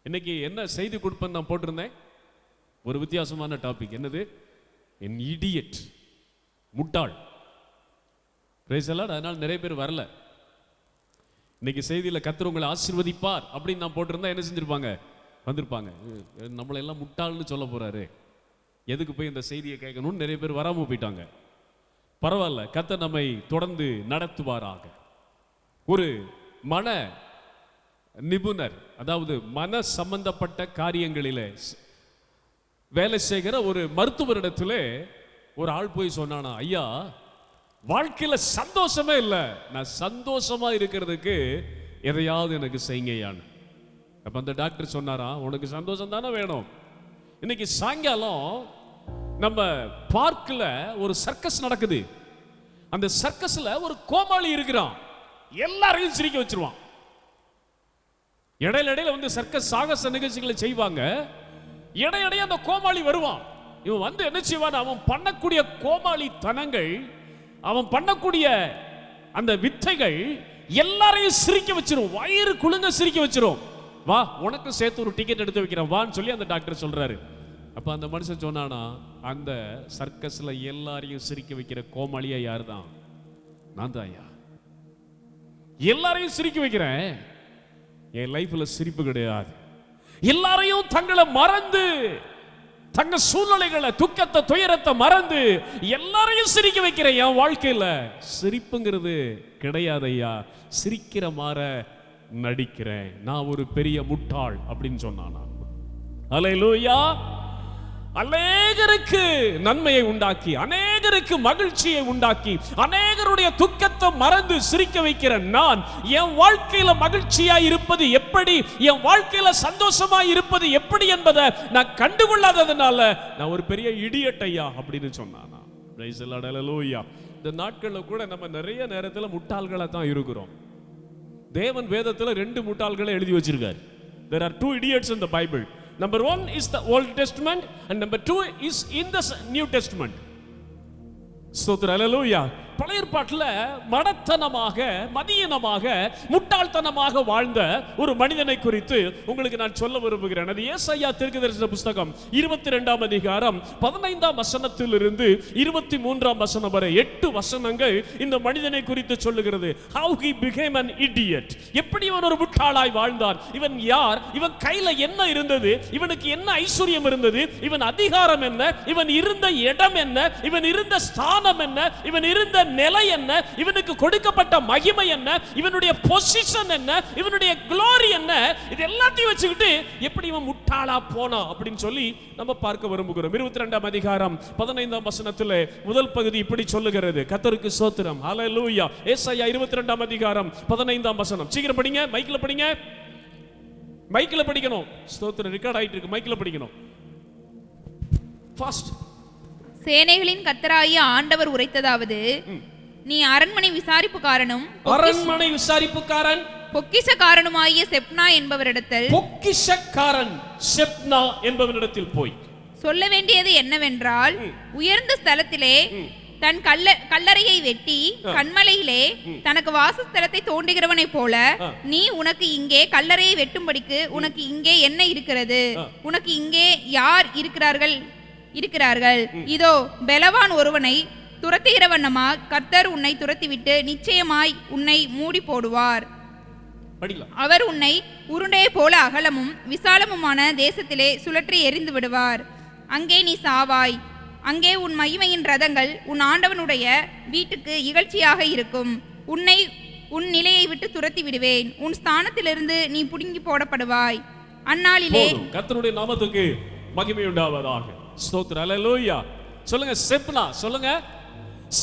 இன்னைக்கு என்ன செய்தி கொடுப்பேன்னு நான் போட்டிருந்தேன். ஒரு வித்தியாசமான டாபிக். என்னது? என் இடியட், முட்டாள். Price the Lord. அதனால நிறைய பேர் வரல. இன்னைக்கு செய்தியில் கர்த்தர் உங்களை ஆசீர்வதிப்பார் அப்படின்னு நான் போட்டிருந்தா என்ன செஞ்சிருப்பாங்க? வந்திருப்பாங்க. நம்மளை எல்லாம் முட்டாள்னு சொல்ல போறாரு, எதுக்கு போய் இந்த செய்தியை கேட்கணும்னு நிறைய பேர் வராமல் போயிட்டாங்க. பரவாயில்ல, கர்த்தர் நம்மை தொடர்ந்து நடத்துவாராக. ஒரு மன நிபுணர், அதாவது மன சம்பந்தப்பட்ட காரியங்களிலே வேலை செய்கிற ஒரு மருத்துவரிடத்துல ஒரு ஆள் போய் சொன்னானா, ஐயா வாழ்க்கையில சந்தோஷமே இல்லை, நான் சந்தோஷமா இருக்கிறதுக்கு எதையாவது எனக்கு செய்யுங்கயான்னு. அப்ப அந்த டாக்டர் சொன்னாரா, உனக்கு சந்தோஷம் தானே வேணும். இன்னைக்கு சாயங்காலம் நம்ம பார்க்ல ஒரு சர்க்கஸ் நடக்குது. அந்த சர்க்கஸ்ல ஒரு கோமாளி இருக்கிறான், எல்லாரையும் சிரிக்க வச்சிருவான். இடையில வந்து சர்க்கஸ் சாகச நிகழ்ச்சிகளை செய்வாங்க. இடையிடையே அந்த கோமாளி வருவான். இவன் வந்து என்ன செய்வான், அவன் பண்ணக்கூடிய கோமாளி தனங்கள், அவன் பண்ணக்கூடிய அந்த வித்தைகள் எல்லாரையும் சிரிக்க வச்சிரும், வயிறு குலுங்க சிரிக்க வச்சிரும். வா, உனக்கு சேர்த்து ஒரு டிக்கெட் எடுத்து வைக்கிறேன் வான்னு சொல்லி அந்த டாக்டர் சொல்றாரு. அப்ப அந்த மனுஷன் சொன்னானா, அந்த சர்க்கஸ்ல எல்லாரையும் சிரிக்க வைக்கிற கோமாளியா யாரு தான்? நான் தான் ஐயா. எல்லாரையும் சிரிக்க வைக்கிறேன், என் லைஃப்ல சிரிப்பு கிடையாது. எல்லாரையும் தங்களை மறந்து, தங்க சூழ்நிலைகளை, துக்கத்தை, துயரத்தை மறந்து எல்லாரையும் சிரிக்க வைக்கிற என் வாழ்க்கையில சிரிப்புங்கிறது கிடையாது ஐயா. சிரிக்கிற மாற நடிக்கிறேன், நான் ஒரு பெரிய முட்டாள் அப்படின்னு சொன்னானா. அல்லேலூயா. அநேகருக்கு நன்மையை உண்டாக்கி, அநேகருக்கு மகிழ்ச்சியை உண்டாக்கி, அநேகருடைய துக்கத்தை மறந்து சிரிக்க வைக்கிற நான் என் வாழ்க்கையில மகிழ்ச்சியா இருப்பது எப்படி, என் வாழ்க்கையில சந்தோஷமா இருப்பது எப்படி என்பதை நான் கண்டுகொள்ளாததுனால நான் ஒரு பெரிய இடியட் ஐயா அப்படின்னு சொன்னானா. Praise the Lord. அல்லேலூயா. இந்த நாட்கள்ல கூட நம்ம நிறைய நேரத்துல முட்டாள்களா தான் இருக்கிறோம். தேவன் வேதத்துல 2 முட்டாள்களை எழுதி வச்சிருக்காரு. There are 2 idiots in the Bible. Number 1 is the Old Testament and number 2 is in the New Testament. ஸ்தோத்திரம். அல்லேலூயா. பழைய ஏற்பாட்டில் மடத்தனமாக, மதியனமாக, முட்டாள்தனமாக வாழ்ந்த ஒரு மனிதனை குறித்து உங்களுக்கு நான் சொல்ல விரும்புகிறேன். அது ஏசாயா தீர்க்கதரிசன புத்தகம் 22ஆம் அதிகாரம் 15ஆம் வசனத்திலிருந்து 23ஆம் வசனம் வரை 8 வசனங்கள் இந்த மனிதனை குறித்து சொல்லுகிறது. How he became an idiot. எப்படி இவன் ஒரு முட்டாளாய் வாழ்ந்தான், இவன் யார், இவன் கையில என்ன இருந்தது, இவனுக்கு என்ன ஐஸ்வர்யம் இருந்தது, இவன் அதிகாரம் என்ன, இவன் இருந்த இடம் என்ன, இவன் இருந்த ஸ்தானம் என்ன, இவன் இருந்த நிலை என்ன, இவனுக்கு கொடுக்கப்பட்ட மகிமை என்ன, இவனுடைய பொசிஷன் என்ன, இவனுடைய glory என்ன, இது எல்லாத்தையும் வச்சுக்கிட்டு எப்படி இவன் முட்டாளா போனா அப்படின்னு சொல்லி நம்ம பார்க்க விரும்புகிறோம். 22ஆம் அதிகாரம் 15ஆம் வசனத்திலே முதல் பகுதி இப்படி சொல்லுகிறது. கர்த்தருக்கு ஸ்தோத்திரம். ஹல்லேலூயா. ஏசாயா 22ஆம் அதிகாரம் 15ஆம் வசனம். சீக்கிரம் படிங்க, மைக்ல படிங்க, மைக்ல படிக்கணும். ஸ்தோத்திரம். ரெக்கார்ட் ஆயிட்டு இருக்கு, மைக்ல படிக்கணும். ஃபாஸ்ட். சேனைகளின் கர்த்தராகிய ஆண்டவர் உரைத்ததாவது, நீ அரண்மனை விசாரிப்புக்காரனும் பொக்கிஷக்காரனுமாகிய செப்னா என்பவரிடத்தில் போய் சொல்ல வேண்டியது என்னவென்றால், உயர்ந்த ஸ்தலத்திலே தன் கல்லறையை வெட்டி கண்மலையிலே தனக்கு வாசஸ்தலத்தை தோண்டுகிறவனை போல நீ உனக்கு இங்கே கல்லறையை வெட்டும்படிக்கு உனக்கு இங்கே என்ன இருக்கிறது, உனக்கு இங்கே யார் இருக்கிறார்கள், இதோ பலவான் ஒருவனை துரத்துகிற வண்ணமா கர்த்தர் உன்னை துரத்திவிட்டு நிச்சயமாய் உன்னை மூடி போடுவார். அவர் உன்னை உருண்டையை போல அகலமும் விசாலமுமான தேசத்திலே சுழற்றி எறிந்து விடுவார். அங்கே நீ சாவாய். அங்கே உன் மகிமையின் ரதங்கள் உன் ஆண்டவனுடைய வீட்டுக்கு இகழ்ச்சியாக இருக்கும். உன்னை உன் நிலையை விட்டு துரத்தி விடுவேன். உன் ஸ்தானத்திலிருந்து நீ புடுங்கி போடப்படுவாய். அந்நாளிலே கர்த்தருடைய நாமத்துக்கு மகிமை உண்டாவதாக. ஸ்தோத்திரம். அல்லேலூயா. சொல்லுங்க செப்னா. சொல்லுங்க.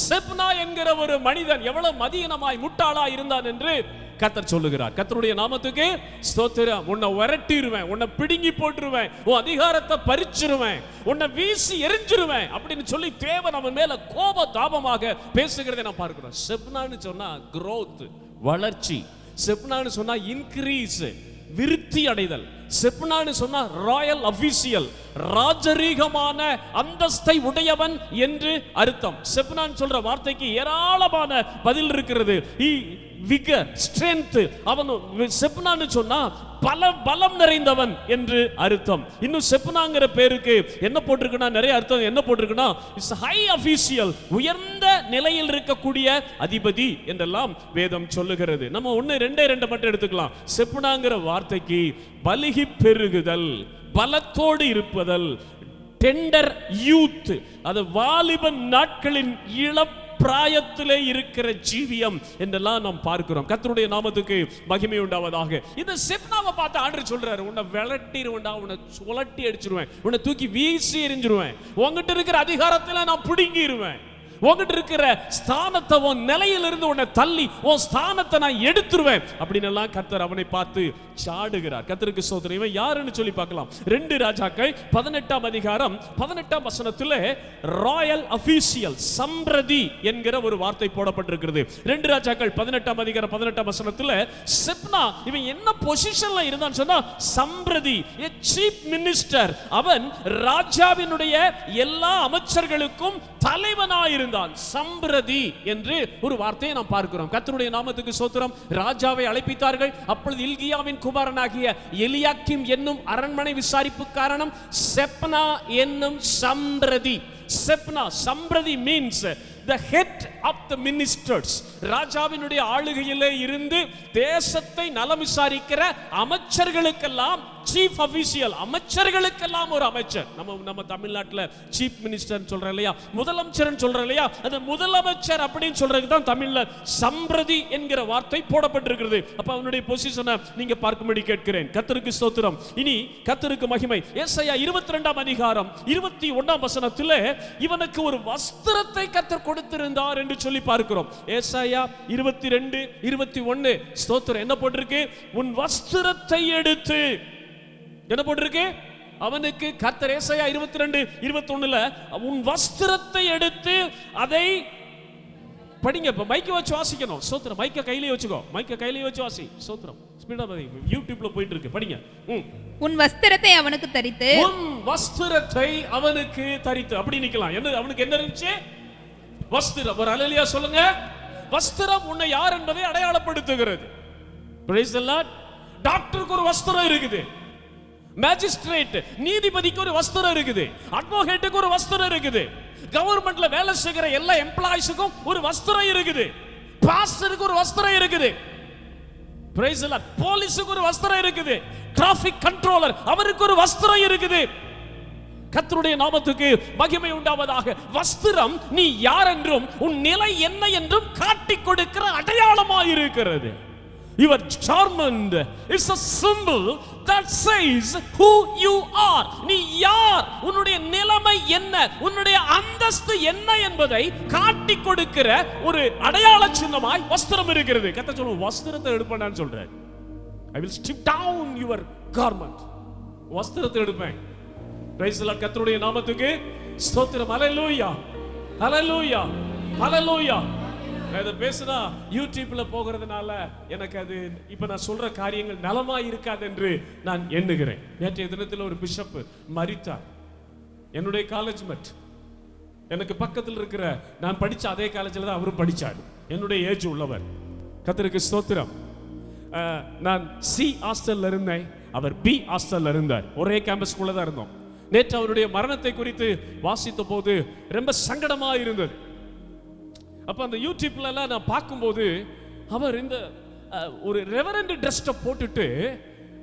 செப்னா என்கிற ஒரு மனிதன் எவ்வளவு மதியனமாய் முட்டாளாய் இருந்தான் என்று கர்த்தர் சொல்லுகிறார். கர்த்தருடைய நாமத்துக்கு ஸ்தோத்திரம். உன்னை விரட்டிடுவேன், உன்னை பிடுங்கி போட்டுருவேன், உன் அதிகாரத்தை பறிச்சிருவேன், உன்னை வீசி எரிஞ்சிருவேன் அப்படின்னு சொல்லி தேவன் அவன் மேல கோப தாபமாக பேசுகிறதை நான் பார்க்கிறோம். செப்னான்னு சொன்னா growth, வளர்ச்சி. செப்னான்னு சொன்னா இன்கிரீஸ், விருத்தி அடைதல். செப்னான்னு சொன்னா ராயல் அபிஷியல், ராஜரீகமான அந்தஸ்தை உடையவன் என்று அர்த்தம். செப்னான்னு சொல்ற வார்த்தைக்கு ஏராளமான பதில் இருக்கிறது. He vigour, strength. அவன் செப்னான்னு சொன்னா பலம் நிறைந்தவன் என்று அர்த்தம். இன்னும் செப்னாங்கிற பேருக்கு என்ன போட்டிருக்குன்னா, நிறைய அர்த்தம் என்ன போட்டிருக்குன்னா, இட்ஸ் ஹை அபிஷியல், உயர்ந்த நிலையில் இருக்கக்கூடிய அதிபதி என்றெல்லாம் வேதம் சொல்லுகிறது. நம்ம ரெண்டை மட்டும் எடுத்துக்கலாம். செப்னாங்கிற வார்த்தைக்கு பலுகி பெருகுதல், பலத்தோடு இருப்பதல், டெண்டர் யூத், அது வாலிப நாட்களின் இளம் பிராயத்திலே இருக்கிற ஜீவியம் என்றெல்லாம் நாம் பார்க்கிறோம். கர்த்தருடைய நாமத்துக்கு மகிமை உண்டாவதாக. இந்த செப்னாவை பார்த்து ஆண்டவர் சொல்றாரு, உன்னை விரட்டிடுவேன்டா, உன்னை சுழட்டி அடிச்சிருவேன், உன்னை தூக்கி வீசி எறிஞ்சிருவேன், உன்கிட்ட இருக்கிற அதிகாரத்தில் நான் பிடுங்கிடுவேன், உன்கிட்ட இருக்கிற ஸ்தானத்தை, உன் நிலையிலிருந்து உன்னை தள்ளி உன் ஸ்தானத்தை நான் எடுத்துருவேன் அப்படின்னு எல்லாம் கர்த்தர் அவனை பார்த்து சாடுகிறார். கர்த்தருக்கு ஸ்தோத்திரம். இவன் யாருன்னு சொல்லி பார்க்கலாம். 2 ராஜாக்கள் 18ஆம் அதிகாரம் 18ஆம் வசனத்தில் ராயல் அபிஷியல், சம்பிரதி என்கிற ஒரு வார்த்தை போடப்பட்டிருக்கிறது. 2 ராஜாக்கள் 18ஆம் அதிகாரம் 18ஆம் வசனத்தில் செப்னா இவன் என்ன பொசிஷன்ல இருந்தான்னு சொன்னா, சம்பிரதி, சீஃப் மினிஸ்டர். அவன் ராஜாவினுடைய எல்லா அமைச்சர்களுக்கும் தலைவனாயிருந்தான். சம்பிரதி என்று ஒரு வார்த்தையை நாம் பார்க்கிறோம். கர்த்தருடைய நாமத்துக்கு ஸ்தோத்திரம். ராஜாவை அழைப்பித்தார்கள். அப்பொழுது இல்கியாவின் குமாரனாகிய எலியாக்கிம் என்னும் அரண்மனை விசாரிப்பு காரணம் செப்னா என்னும் Samprati. செப்னா, Samprati means the head of the ministers. ராஜாவினுடைய ஆளுகையிலே இருந்து தேசத்தை நலம் விசாரிக்கிற அமைச்சர்களுக்கெல்லாம் சீஃப் அபிஷியல், அமைச்சர்களுக்கெல்லாம் ஒரு அமைச்சர். நம்ம தமிழ்நாட்டில் சீஃப் மினிஸ்டர் சொல்றோம் இல்லையா, முதலமைச்சர் சொல்றோம் இல்லையா, அது முதலமைச்சர் அப்படின்னு சொல்றதுக்கு தான் தமிழ்ல சம்பிரதி என்கிற வார்த்தை போடப்பட்டிருக்கிறது. அப்ப அவனுடைய பொசிஷனை நீங்க பார்க்கும்படி கேட்கிறேன். கர்த்தருக்கு ஸ்தோத்திரம். இனி கர்த்தருக்கு மகிமை. ஏசாயா 22ஆம் அதிகாரம் 21ஆம் வசனத்திலே இவனுக்கு ஒரு வஸ்திரத்தை கர்த்தர் கொடுத்திருந்தார் என்று சொல்லி பார்க்கிறோம். ஏசாயா 22:21 ஸ்தோத்திரம். என்ன போட்டிருக்கு? உன் வஸ்திரத்தை எடுத்து, என்ன போட்டிருக்கு? அவனுக்கு கர்த்தர் ஏசாயா 22:21ல உன் வஸ்திரத்தை எடுத்து அதை படிங்க. இப்ப மைக்க வச்சு வாசிக்கணும். ஸ்தோத்திரம். மைக்க கையிலே வச்சுக்கோ, மைக்க கையிலே வச்சு வாசி. ஸ்தோத்திரம். ஸ்பீடா படி, யூடியூப்ல போயிட்டு இருக்கு, படிங்க. உன் வஸ்திரத்தை அவனுக்கு தரித்து, உன் வஸ்திரத்தை அவனுக்கு தரித்து. அப்படி நிக்கலாம். என்ன அவனுக்கு என்ன இருந்துச்சு? வஸ்திரம். ஒரு அல்லேலூயா சொல்லுங்க. வஸ்திரம் உன்னை யார் என்பதை அடையாளப்படுத்துகிறது. Price the Lord. டாக்டருக்கு ஒரு வஸ்திரம் இருக்குது, மேஜிஸ்ட்ரேட் நீதிபதிக்கு ஒரு வஸ்திரம் இருக்குது, அட்வொகேட்டுக்கு ஒரு வஸ்திரம் இருக்குது, கவர்மெண்ட்ல வேலை செய்கிற எல்லா எம்ப்ளாயிஸுக்கும் ஒரு வஸ்திரம் இருக்குது, பாஸ்டருக்கு ஒரு வஸ்திரம் இருக்குது. Price the Lord. போலீஸுக்கு ஒரு வஸ்திரம் இருக்குது, டிராஃபிக் கண்ட்ரோலர் அவருக்கு ஒரு வஸ்திரம் இருக்குது. கர்த்தருடைய நாமத்துக்கு மகிமை உண்டாவதாக. வஸ்திரம் நீ யார் என்றும் உன் நிலை என்ன என்றும் காட்டிக் கொடுக்கிற அடையாளமாக இருக்கிறது. Your garment is a symbol that says who you are. நீ யார், உன்னுடைய நிலைமை என்ன, உன்னுடைய அந்தஸ்து என்ன என்பதை காட்டிக் கொடுக்கிற ஒரு அடையாள சின்னமாய் வஸ்திரம் இருக்கிறது. கர்த்தர் சொல்லுவார், வஸ்திரத்தை எடுப்பேன்னு சொல்றார். I will strip down your garment. வஸ்திரத்தை எடுப்பேன். Price the Lord. கர்த்தருடைய நாமத்துக்கு ஸ்தோத்திரம். ஹல்லேலூயா, ஹல்லேலூயா, ஹல்லேலூயா. இத பேசினா யூடியூப்ல போகிறதுனால எனக்கு அது இப்ப நான் சொல்ற காரியங்கள் நலமா இருக்காது என்று நான் எண்ணுகிறேன். நேற்றைய தினத்தில் ஒரு பிஷப் மரித்தார். என்னுடைய காலேஜ் மேட், எனக்கு பக்கத்தில் இருக்கிற, நான் படிச்ச அதே காலேஜில் தான் அவரும் படிச்சார், என்னுடைய ஏஜ் உள்ளவர். கர்த்தருக்கு ஸ்தோத்திரம். நான் சி ஹாஸ்டல்ல இருந்தேன், அவர் பி ஹாஸ்டல்ல இருந்தார். ஒரே கேம்பஸ்குள்ள தான் இருந்தோம். நேற்று அவருடைய மரணத்தை குறித்து வாசித்த போது ரொம்ப சங்கடமா இருந்தது. அப்ப அந்த யூடியூப்ல எல்லாம் நான் பார்க்கும்போது அவர் இந்த ஒரு ரெவரண்ட் ட்ரெஸ்ஸை போட்டுட்டு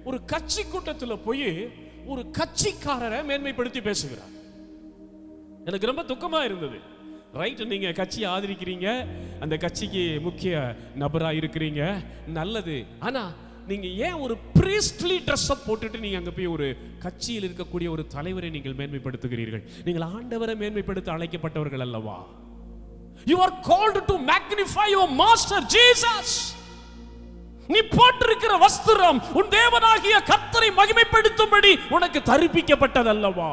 ஒரு கட்சி கூட்டத்தில் போய் ஒரு கட்சிக்காரரை மேன்மைப்படுத்தி பேசுகிறார். எனக்கு ரொம்ப துக்கமா இருந்தது. ரைட், நீங்க கட்சியை ஆதரிக்கிறீங்க, அந்த கட்சிக்கு முக்கிய நபரா இருக்கிறீங்க, நல்லது. ஆனா நீங்க ஏன் ஒரு பிரீஸ்ட்லி ட்ரெஸ்ஸை போட்டுட்டு நீங்க அங்க போய் ஒரு கட்சியில் இருக்கக்கூடிய ஒரு தலைவரை நீங்கள் மேன்மைப்படுத்துகிறீர்கள்? நீங்கள் ஆண்டவரை மேன்மைப்படுத்த அழைக்கப்பட்டவர்கள் அல்லவா? You are called to magnify your master Jesus. நீ போட்டிருக்கிற வஸ்திரம் உன் தேவனாகிய கர்த்தரை மகிமைப்படுத்தும்படி உனக்கு தரிப்பிக்கப்பட்டது அல்லவா?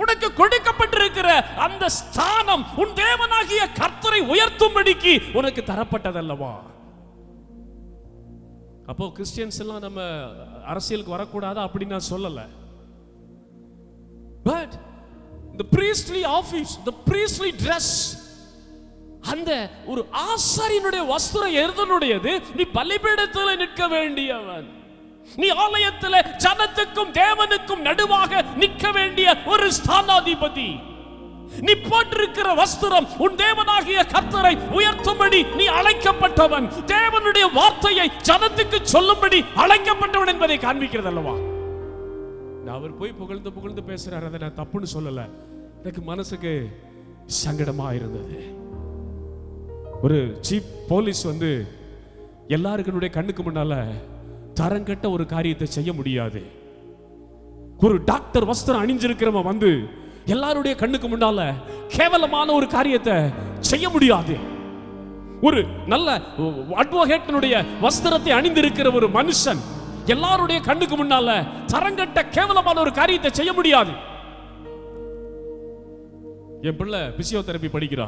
உனக்கு கொடுக்கப்பட்டிருக்கிற அந்த ஸ்தானம் உன் தேவனாகிய கர்த்தரை உயர்த்தும்படிக்கு உனக்கு தரப்பட்டது அல்லவா? அப்போ கிறிஸ்டியன்ஸ் எல்லாம் நம்ம அரசியலுக்கு வரக்கூடாது அப்படி நான் சொல்லல. But the priestly office, the priestly dress, அந்த ஒரு ஆசாரியனுடைய வஸ்திரம் எதனுடையது? நீ பலிபீடத்தில் நிற்க வேண்டியவன், நீ ஆலயத்தில் ஜனத்துக்கும் தேவனுக்கும் நடுவாக நிற்க வேண்டிய ஒரு ஸ்தானாதிபதி. நீ போட்டிருக்கிற வஸ்திரம் உன் தேவனாகிய கர்த்தரை உயர்த்தும்படி நீ அழைக்கப்பட்டவன், தேவனுடைய வார்த்தையை ஜனத்துக்கு சொல்லும்படி அழைக்கப்பட்டவன் என்பதை காண்பிக்கிறது அல்லவா? அவர் போய் புகழ்ந்து புகழ்ந்து பேசுறாரு, அதை நான் தப்புன்னு சொல்லல, எனக்கு மனசுக்கு சங்கடமா இருந்தது. ஒரு சீப் போலீஸ் வந்து எல்லாருக்குடைய கண்ணுக்கு முன்னால தரங்கட்ட ஒரு காரியத்தை செய்ய முடியாது. ஒரு டாக்டர் வஸ்திரம் அணிஞ்சிருக்கிறவன் வந்து எல்லாருடைய கண்ணுக்கு முன்னால கேவலமான ஒரு காரியத்தை செய்ய முடியாது. ஒரு நல்ல அட்வொகேட்டினுடைய வஸ்திரத்தை அணிந்திருக்கிற ஒரு மனுஷன் எல்லாருடைய கண்ணுக்கு முன்னால தரங்கட்ட கேவலமான ஒரு காரியத்தை செய்ய முடியாது. என் பிள்ளை பிசியோதெரபி படிக்கிறா.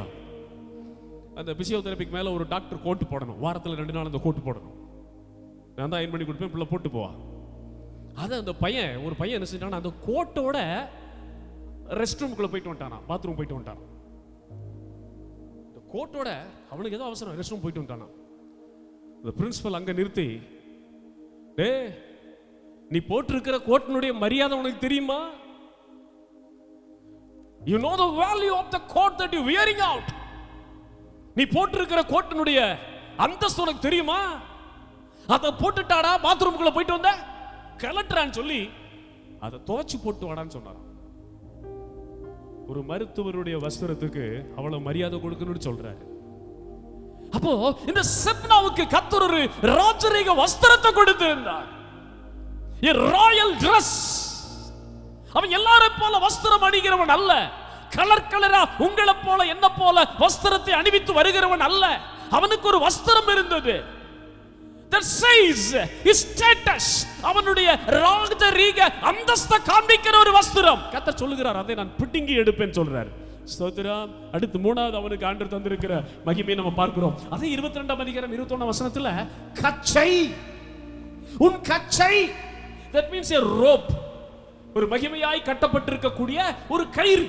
அந்த பிசியோதெரபிக்கு மேல ஒரு டாக்டர் கோட்டு போடணும், வாரத்தில் 2 நாள் அந்த கோட்டு போடணும். நான் தான் அயன் பண்ணி கொடுப்பேன், பிள்ளை போட்டு போவா. அதை அந்த பையன், ஒரு பையன் என்ன செஞ்சானா, அந்த கோட்டோட ரெஸ்ட் ரூமுக்குள்ள போயிட்டு வந்துட்டானா, பாத்ரூம் போயிட்டு வந்துட்டான். கோட்டோட அவனுக்கு ஏதோ அவசரம், ரெஸ்ட் ரூம் போயிட்டு வந்துட்டானா. அந்த பிரின்சிபல் அங்க நிறுத்தி, டே நீ போட்டிருக்கிற கோட்டினுடைய மரியாதை உனக்கு தெரியுமா? You know the value of the coat that you wearing out. நீ போட்டிருக்கிற கோட்டினுடைய அந்தஸ்து உனக்கு தெரியுமா? அதை போட்டுட்டாடா பாத்ரூமுக்குள்ள போயிட்டு வந்த கலட்டுறான்னு சொல்லி அதை துவைச்சு போட்டு வாடான்னு சொன்னாராம். ஒரு மருத்துவருடைய வஸ்திரத்துக்கு அவ்வளவு மரியாதை கொடுக்கணும்னு சொல்றாரு. அப்போ இந்த செப்னாவுக்கு கர்த்தர் ஒரு ராஜரீக வஸ்திரத்தை கொடுத்திருந்தார், a royal dress. அவன் எல்லாரையும் போல வஸ்திரம் அணிகிறவன் அல்ல, கலர் கலரா உங்களை போல என்ன போல வஸ்திரத்தை அணிவித்து வருகிறவன் அல்ல. அவனுக்கு ஒரு வஸ்திரம் இருந்தது. That says his status, அவனுடைய ராஜரீக அந்தஸ்தை காண்பிக்கிற ஒரு வஸ்திரம். கர்த்தர் சொல்லுகிறார், அதை நான் பிடுங்கி எடுப்பேன் சொல்றார். ஸ்தோத்திரம். அடுத்து 3வது அவனுக்கு ஆண்டவர் தந்திருக்கிற மகிமையை நம்ம பார்க்கிறோம். அதே 22ஆம் அதிகாரம் 21ஆம் வசனத்துல கச்சை, உன் கச்சை, that means a rope, ஒரு மகிமையாய் கட்டப்பட்டிருக்கக்கூடிய ஒரு கயிறு.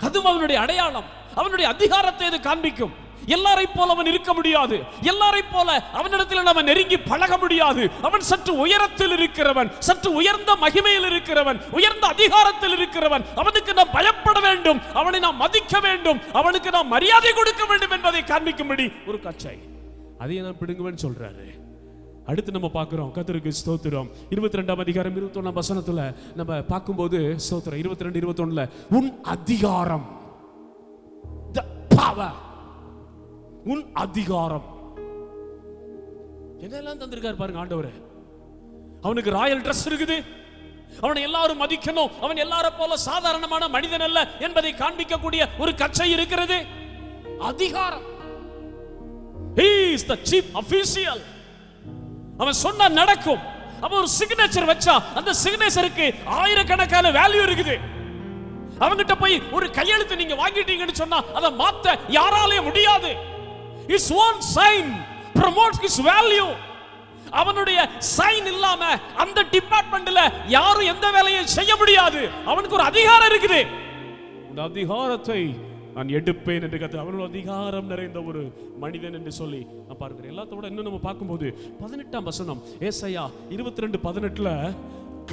அதுவும் அவனுடைய அடையாளம், அவனுடைய அதிகாரத்தை இது காண்பிக்கும். எல்லாரை போல அவன் இருக்க முடியாது, எல்லாரை போல அவனிடத்தில் நம்ம நெருங்கி பழக முடியாது. அவன் சற்று உயரத்தில் இருக்கிறவன், சற்று உயர்ந்த மகிமையில் இருக்கிறவன், உயர்ந்த அதிகாரத்தில் இருக்கிறவன். அவனுக்கு நாம் பயப்பட வேண்டும், அவனை நாம் மதிக்க வேண்டும், அவனுக்கு நாம் மரியாதை கொடுக்க வேண்டும் என்பதை காண்பிக்கும்படி ஒரு கச்சை. அதை நான் பிடுங்குவேன் சொல்றாரு. அடுத்து நம்ம பார்க்கிறோம், கர்த்தருக்கு ஸ்தோத்திரம். 22ஆம் அதிகாரம் 21ஆம் வசனத்துல நம்ம பார்க்கும்போது ஸ்தோத்திரம் 22 21ல உன் அதிகாரம், the power, உன் அதிகாரம் என்னெல்லாம் தந்திருக்காரு பாருங்க ஆண்டவர். அவனுக்கு ராயல் ட்ரெஸ் இருக்குது, அவனை எல்லாரும் மதிக்கணும், அவன் எல்லார போல சாதாரணமான மனிதன் அல்ல என்பதை காண்பிக்கக்கூடிய ஒரு கச்சை இருக்கிறது. அதிகாரம். He is the chief official. அவன் சொன்னா நடக்கும். அவன் ஒரு சிக்னேச்சர் வச்சா அந்த சிக்னேச்சருக்கு ஆயிரக்கணக்கான வேல்யூ இருக்குது. அவங்கிட்ட போய் ஒரு கையெழுத்து நீங்க வாங்கிட்டீங்கன்னு சொன்னா அதை மாத்த யாராலையும் முடியாது. His own sign promotes his value. அவனுடைய சைன் இல்லாம அந்த டிபார்ட்மெண்ட்ல யாரும் எந்த வேலையும் செய்ய முடியாது. அவனுக்கு ஒரு அதிகாரம் இருக்குது. அந்த அதிகாரத்தை நான் எடுப்பேன் என்று கர்த்தர், அவனுடைய அதிகாரம் நிறைந்த ஒரு மனிதன் என்று சொல்லி நான் பார்க்கிறேன். எல்லாத்தோட இன்னும் நம்ம பார்க்கும்போது 18ஆம் வசனம் ஏசாயா 22:18ல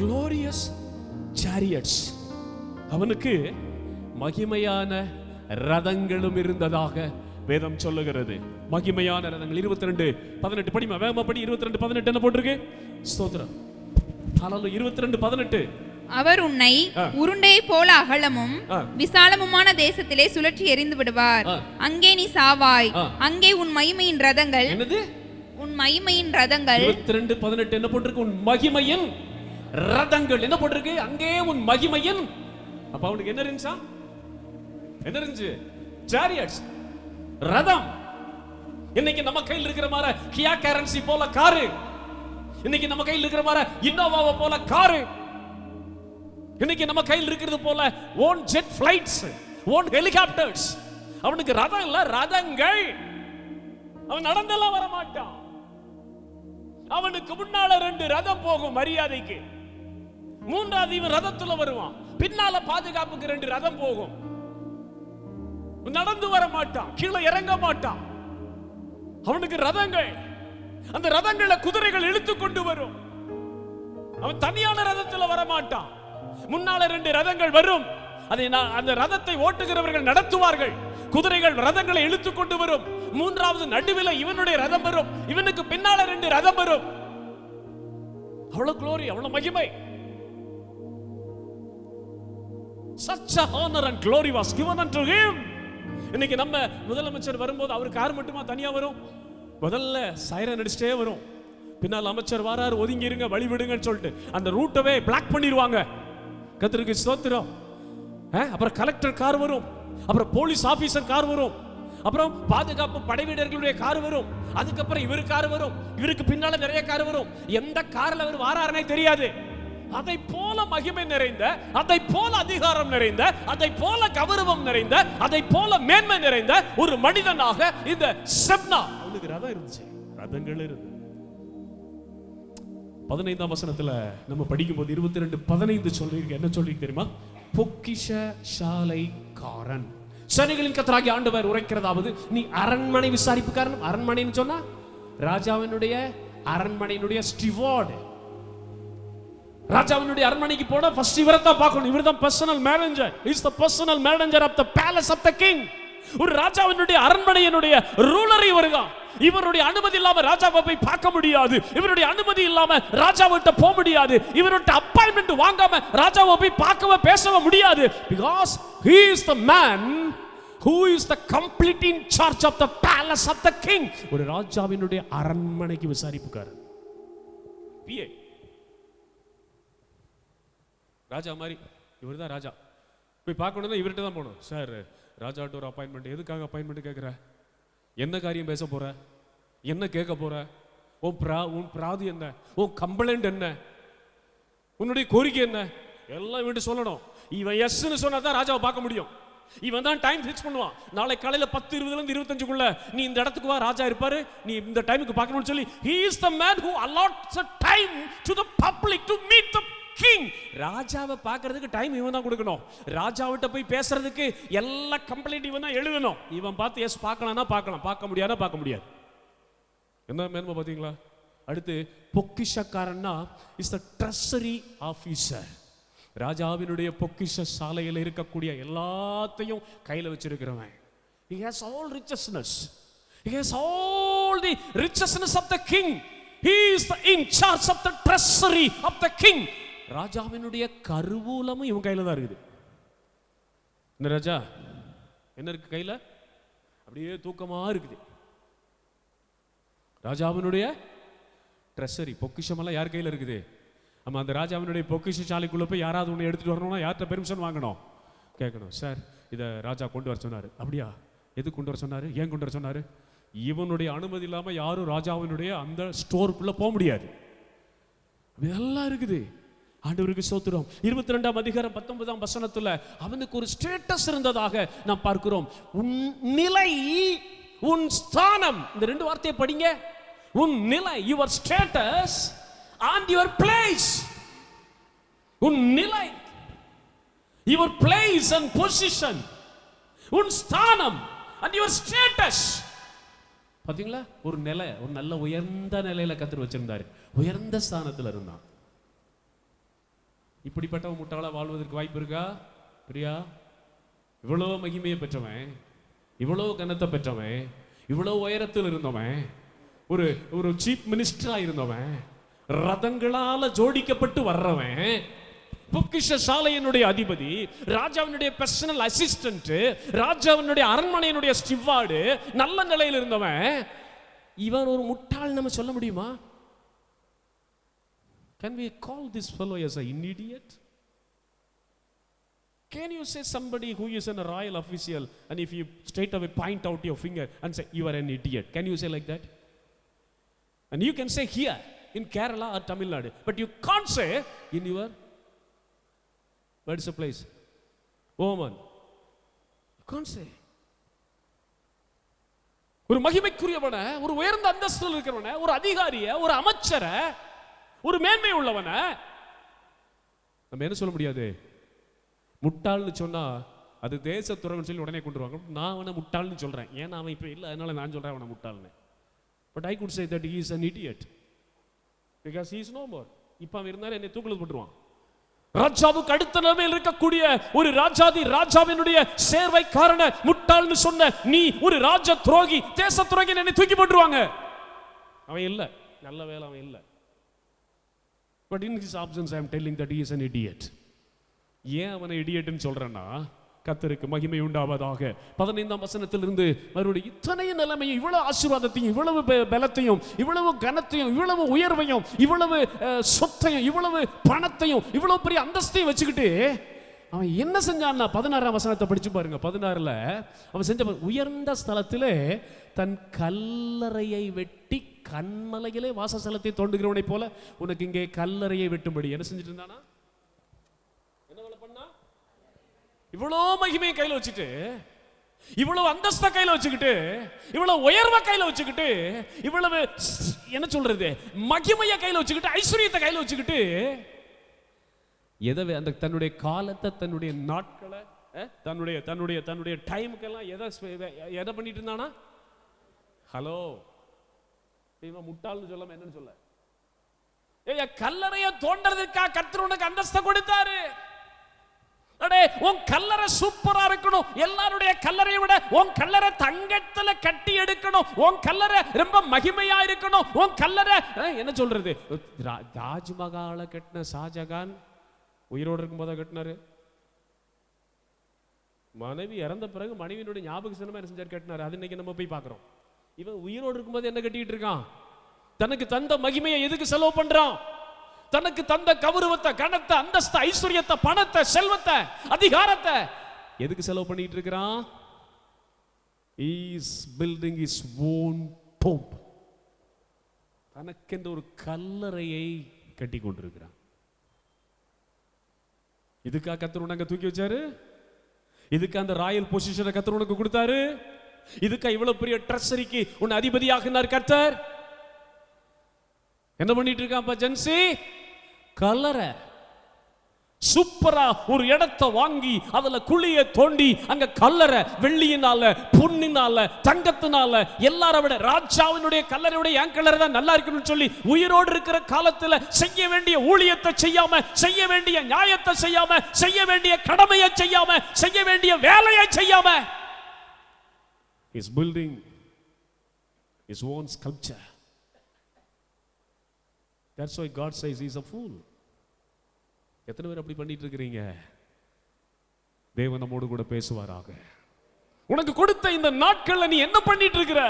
glorious chariots, அவனுக்கு மகிமையான ரதங்களும் இருந்ததாக வேதம் சொல்லுகிறது. மகிமையான ரதங்கள். 22:18 படிமா, வேகமா படி. 22:18 என்ன போட்டிருக்கு? ஸ்தோத்திரம். ஹalleluya. 22:18 அவர் உன்னை உருண்டையை போல அகலமும் விசாலமுமான தேசத்திலே சுழற்றி எறிந்து விடுவார். அங்கே நீ சாவாய், அங்கே உன் மகிமையின் ரதங்கள். என்னது? உன் மகிமையின் ரதங்கள். 22:18 என்ன போட்டிருக்கு? உன் மகிமையின் ரதங்கள். என்ன போட்டிருக்கு? அங்கே உன் மகிமையின். அப்ப அவனுக்கு என்ன இருந்துச்சா? என்ன இருந்துச்சு? chariots, ரதம். இன்னைக்கு நம்ம கையில் இருக்கிற மாதிரி கியா கரன்சி போல காரு, இன்னைக்கு நம்ம கையில் இருக்கிற மாதிரி இன்னோவாவை போல காரு, இன்னைக்கு நம்ம கையில் இருக்கிறது போல ஓன் ஜெட் ஃளைட்ஸ், ஓன் ஹெலிகாப்டர்ஸ். அவனுக்கு ரதம் இல்ல, ரதங்கள். அவன் நடந்தெல்லாம் வர மாட்டான். அவனுக்கு முன்னால 2 ரதம் போகும் மரியாதைக்கு, 3வது இவன் ரதத்துல வருவான், பின்னால பாதுகாப்புக்கு 2 ரதம் போகும். நடந்து வர மாட்டான், கீழே இறங்க மாட்டான். அவனுக்கு ரதங்கள், அந்த ரதங்கள குதிரைகள் இழுத்து கொண்டு வரும். அவன் தனியான ரதத்துல வர மாட்டான். முன்னால 2 ரதங்கள் வரும், அதை அந்த ரதத்தை ஓட்டுகிறவர்கள் நடத்துவார்கள். குதிரைகள் ரதங்களை இழுத்து கொண்டு வரும். 3வது நடுவில் இவனுடைய ரதம் வரும், இவனுக்கு பின்னால 2 ரதம் வரும். அவ்வளவு glory, அவ்வளவு மகிமை. Such a honor and glory was given unto him. இன்னைக்கு நம்ம முதலமைச்சர் வரும்போது அவருக்கு கார் மட்டுமா தனியா வரும்? முதல்ல சைரன் அடிச்சிட்டே வரும். பின்னால் அமைச்சர் வாராரு, ஒதுங்கி இருங்க, வழி விடுங்கன்னு சொல்லிட்டு அந்த ரூட்டவே பிளாக் பண்ணிடுவாங்க. கர்த்தருக்கு ஸ்தோத்திரம். அப்புறம் கலெக்டர் கார் வரும், அப்புறம் போலீஸ் ஆபீசர் கார் வரும், அப்புறம் பாதுகாப்பு படை வீரர்களுடைய கார் வரும், அதுக்கப்புறம் இவரு கார் வரும், இவருக்கு பின்னால நிறைய கார் வரும். எந்த கார்ல அவர் வாராருனே தெரியாது. அதை போல மகிமை நிறைந்த, அதை போல அதிகாரம் நிறைந்த, அதை போல கௌரவம் நிறைந்த, அதை போல மேன்மை நிறைந்த ஒரு மனிதனாக இந்த செப்னா, அவனுக்கு ரதம் இருந்துச்சு, ரதங்கள் இருந்து. 15ஆம் வசனத்துல நம்ம படிக்கும்போது 22:15 சொல்லிருக்கு. என்ன சொல்லிருக்கு தெரியுமா? பொக்கிஷ சாலைக்காரன், சேனைகளின் கர்த்தராகிய ஆண்டவர் உரைக்கிறதாவது, நீ அரண்மனை விசாரிப்புக்காரன். அரண்மனைன்னு சொன்னா ராஜாவினுடைய அரண்மனையினுடைய ஸ்டிவார்ட். ராஜாவினுடைய அரண்மனைக்கு போனா ஃபர்ஸ்ட் இவரை தான் பார்க்கணும். இவர் தான் personal manager. Is the personal manager of the palace of the king. ஒரு ராஜாவினுடைய அரண்மனையினுடைய ரூலர் இவர்தான். இவருடைய அனுமதி இல்லாம ராஜாவை போய் பார்க்க முடியாது. இவருடைய அனுமதி இல்லாம ராஜாவிட்ட போக முடியாது. இவருடைய அப்பாயின்மென்ட் வாங்காம ராஜாவை போய் பார்க்கவே பேசவே முடியாது. because he is the man who is the complete in charge of the palace of the king. ஒரு ராஜாவினுடைய அரண்மனைக்கு விசாரிப்புக்காரர், பிஏ. ராஜா மாதிரி இவர்தான் ராஜா. போய் பார்க்கணும்னா இவர்கிட்ட தான் போகணும். சார், ராஜாட்ட ஒரு அப்பாயின்மெண்ட். எதுக்காக அப்பாயின்மெண்ட் கேட்குற? என்ன காரியம் பேச போற? என்ன கேட்க போற? உன் பிராதி என்ன? உன் கம்ப்ளைண்ட் என்ன? உன்னுடைய கோரிக்கை என்ன? எல்லாம் இவன்ட்டு சொல்லணும். இவன் எஸ்ன்னு சொன்னா தான் ராஜாவை பார்க்க முடியும். இவன் தான் டைம் ஃபிக்ஸ் பண்ணுவான். நாளை காலையில 10:20 25 நீ இந்த இடத்துக்கு வா, ராஜா இருப்பாரு, நீ இந்த டைமுக்கு பார்க்கணும்னு சொல்லி. he is the man who allots a time to the public to meet the king. ராஜாவை பார்க்கிறதுக்கு டைம் இவன் தான் கொடுக்கணும். ராஜாவிட்ட போய் பேசுறதுக்கு எல்லா கம்ப்ளைண்ட் இவன் தான் எழுதணும். இவன் பார்த்து எஸ் பார்க்கலாம்னா பார்க்கலாம், பார்க்க முடியாதா பார்க்க முடியாது. என்ன மேன்மை பாத்தீங்களா? அடுத்து பொக்கிஷக்காரன்னா இஸ் த ட்ரெஷரி ஆபீசர். ராஜாவினுடைய பொக்கிஷ சாலையில் இருக்கக்கூடிய எல்லாத்தையும் கையில் வச்சிருக்கிறவன். he has all richness, he has all the richness of the king. he is in charge of the treasury of the king. ராஜாவினுடைய கருவூலமும் இவன் கையில தான் இருக்குது. இந்த ராஜா என்ன இருக்கு கையில? அப்படியே தூக்கமா இருக்குது. ராஜாவினுடைய ட்ரெஷரி, பொக்கிஷமெல்லாம் யார் கையில இருக்குது? ஆமா, அந்த ராஜாவினுடைய பொக்கிஷ சாலைக்குள்ள போய் யாராவது ஒன்று எடுத்துட்டு வரணும்னா யார்கிட்ட பெர்மிஷன் வாங்கணும்? கேட்கணும். சார், இதை ராஜா கொண்டு வர சொன்னாரு. அப்படியா? எது கொண்டு வர சொன்னாரு? ஏன் கொண்டு வர சொன்னாரு? இவனுடைய அனுமதி இல்லாம யாரும் ராஜாவினுடைய அந்த ஸ்டோருக்குள்ள போக முடியாது. இதெல்லாம் இருக்குது. ஆண்டவருக்கு ஸ்தோத்திரம். 22ஆம் அதிகாரம் 19ஆம் வசனத்துல அவனுக்கு ஒரு ஸ்டேட்டஸ் இருந்ததாக நாம் பார்க்கிறோம். உன் நிலை, உன் ஸ்தானம். இந்த 2 வார்த்தையை படிங்க. உன் நிலை, your status and your place. உன் நிலை, your place and position. உன் ஸ்தானம் and your status. பாத்தீங்களா? ஒரு நிலை, ஒரு நல்ல உயர்ந்த நிலையில கர்த்தர் வச்சிருந்தாரு. உயர்ந்த ஸ்தானத்துல இருந்தான். இப்படிப்பட்ட முட்டாளா வாழ்வதற்கு வாய்ப்பு இருக்கா? பிரியா, இவ்வளவு மகிமையை பெற்றவன், இவ்வளவு கனத்தை பெற்றவன், இவ்வளவு உயரத்தில் இருந்தவன், ஒரு சீஃப் மினிஸ்டரா இருந்தவன், ரதங்களால ஜோடிக்கப்பட்டு வர்றவன், பொக்கிஷ சாலையினுடைய அதிபதி, ராஜாவினுடைய பர்சனல் அசிஸ்டன்ட், ராஜாவினுடைய அரண்மனையினுடைய ஸ்டிவார்டு, நல்ல நிலையில் இருந்தவன், இவன் ஒரு முட்டாள் நம்ம சொல்ல முடியுமா? Can we call this fellow as an idiot? Can you say somebody who is a royal official and if you straight away point out your finger and say you are an idiot? Can you say like that? And you can say here in Kerala or Tamil Nadu, but you can't say in your, what is the place? Oman. You can't say. ஒரு மகிமைக்குரியவன, ஒரு உயர்ந்த அந்தஸ்தில் இருக்கிறவன, ஒரு அதிகாரிய, ஒரு அமைச்சரை, ஒரு மேன்மை உள்ளவன நம்ம என்ன சொல்ல முடியாது? முட்டாள்னு சொன்னா அது தேசத்துறவுன்னு சொல்லி உடனே கொண்டு வருவாங்க. நான் அவனை முட்டாள்னு சொல்றேன், ஏன்னா அவன் இப்போ இல்லை, அதனால நான் சொல்றேன் அவனை முட்டாள்னு. But I could say that he is an idiot because he is no more. இப்போ அவன் இருந்தாலும் என்னை தூக்கில் போட்டுருவான். ராஜாவுக்கு அடுத்த நிலைமையில் இருக்கக்கூடிய ஒரு ராஜாதி ராஜாவினுடைய சேர்வைக்காரன முட்டாள்னு சொன்ன நீ ஒரு ராஜ துரோகி, தேச துரோகி, என்னை தூக்கி போட்டுருவாங்க. அவன் இல்லை, நல்ல வேலை அவன் இல்லை. But in his options I am telling that he is an idiot. ஏன் அவனை இடியட்னு சொல்றேன்னா, கர்த்தருக்கு மகிமை உண்டாவதாக 15ஆம் வசனத்திலிருந்து மறுபடியும் இத்தனை நிலைமையும், இவ்வளவு ஆசீர்வாதத்தையும், இவ்வளவு பலத்தையும், இவ்வளவு கனத்தையும், இவ்வளவு உயர்வையும், இவ்வளவு சொத்தையும், இவ்வளவு பணத்தையும், இவ்வளவு பெரிய அந்தஸ்தையும் வச்சுக்கிட்டு அவன் என்ன செஞ்சான்னா 16ஆம் வசனத்தை படிச்சு பாருங்க. 16ல அவன் செஞ்ச உயர்ந்த ஸ்தலத்திலே தன் கல்லறையை வெட்டி கண்மலையிலே வாசஸ்தலத்தை தோண்டுகிறவனை போல உனக்கு இங்கே கல்லறையை வெட்டும்படி என்ன செஞ்சுட்டு இருந்தானா? இவ்வளோ மகிமையை கையில் வச்சுட்டு, இவ்வளவு அந்தஸ்த கையில் வச்சுக்கிட்டு, இவ்வளவு உயர்வை கையில் வச்சுக்கிட்டு, இவ்வளவு என்ன சொல்றது மகிமையை கையில் வச்சுக்கிட்டு, ஐஸ்வர்யத்தை கையில் வச்சுக்கிட்டு, எதை அந்த தன்னுடைய காலத்தை, தன்னுடைய நாட்களை, தன்னுடைய தன்னுடைய தன்னுடைய டைமுக்கெல்லாம் எதை பண்ணிட்டு இருந்தானா? ஹலோ, இவன் முட்டாள்னு சொல்லாம என்னன்னு சொல்ல? கல்லறையை தோன்றதுக்காக கர்த்தர் உனக்கு அந்தஸ்தை கொடுத்தாரு. உன் கல்லறை சூப்பரா இருக்கணும், எல்லாருடைய கல்லறையை விட உன் கல்லறை தங்கத்துல கட்டி எடுக்கணும், உன் கல்லறை ரொம்ப மகிமையா இருக்கணும், உன் கல்லறை என்ன சொல்றது? தாஜ்மஹாலை கட்டின ஷாஜகான் உயிரோடு இருக்கும் போது கட்டினாரு. மனைவி இறந்த பிறகு மனைவியினுடைய ஞாபக சின்னமா என்ன செஞ்சார்? கட்டினாரு. அது இன்னைக்கு நம்ம போய் பார்க்கிறோம். இவன் உயிரோடு இருக்கும்போது என்ன கட்டிட்டு இருக்கான்? தனக்கு தந்த மகிமையை எதுக்கு செலவு பண்றான்? தனக்கு தந்த கௌரவத்தை, கனத்தை, அந்தஸ்தை, ஐஸ்வர்யத்தை, பணத்தை, செல்வத்தை, அதிகாரத்தை எதுக்கு செலவு பண்ணிட்டு இருக்கிறான்? He is building his own tomb. தனக்கென்ற ஒரு கல்லறையை கட்டி கொண்டிருக்கிறான். இதுக்கா கர்த்தர் உனக்கு தூக்கி வச்சாரு? இதுக்கு அந்த ராயல் பொசிஷனை கர்த்தர் உனக்கு கொடுத்தாரு? இதுக்கா இவ்வளவு பெரிய ட்ரெஸரிக்கு உன்னை அதிபதியாக்கினார் கர்த்தர்? என்ன பண்ணிட்டு இருக்கான் ஜென்சி? கல்லறை சூப்பரா ஒரு இடத்தை வாங்கி அதுல குழிய தோண்டி அங்க கல்லறை வெள்ளியினால, பொன்னினால, தங்கத்தினால, எல்லாரை விட ராஜாவினுடைய கல்லறையுடைய என் கல்லறை தான் நல்லா இருக்குன்னு சொல்லி உயிரோடு இருக்கிற காலத்துல செய்ய வேண்டிய ஊழியத்தை செய்யாம, செய்ய வேண்டிய நியாயத்தை செய்யாம, செய்ய வேண்டிய கடமையை செய்யாம, செய்ய வேண்டிய வேலையை செய்யாம is building his own sculpture. That's why God says he is a fool. எத்தனை பேர் அப்படி பண்ணிட்டு இருக்கிறீங்க? தேவன் நம்மோடு கூட பேசுவாராக. உனக்கு கொடுத்த இந்த நாட்கள்ல நீ என்ன பண்ணிட்டு இருக்கிற?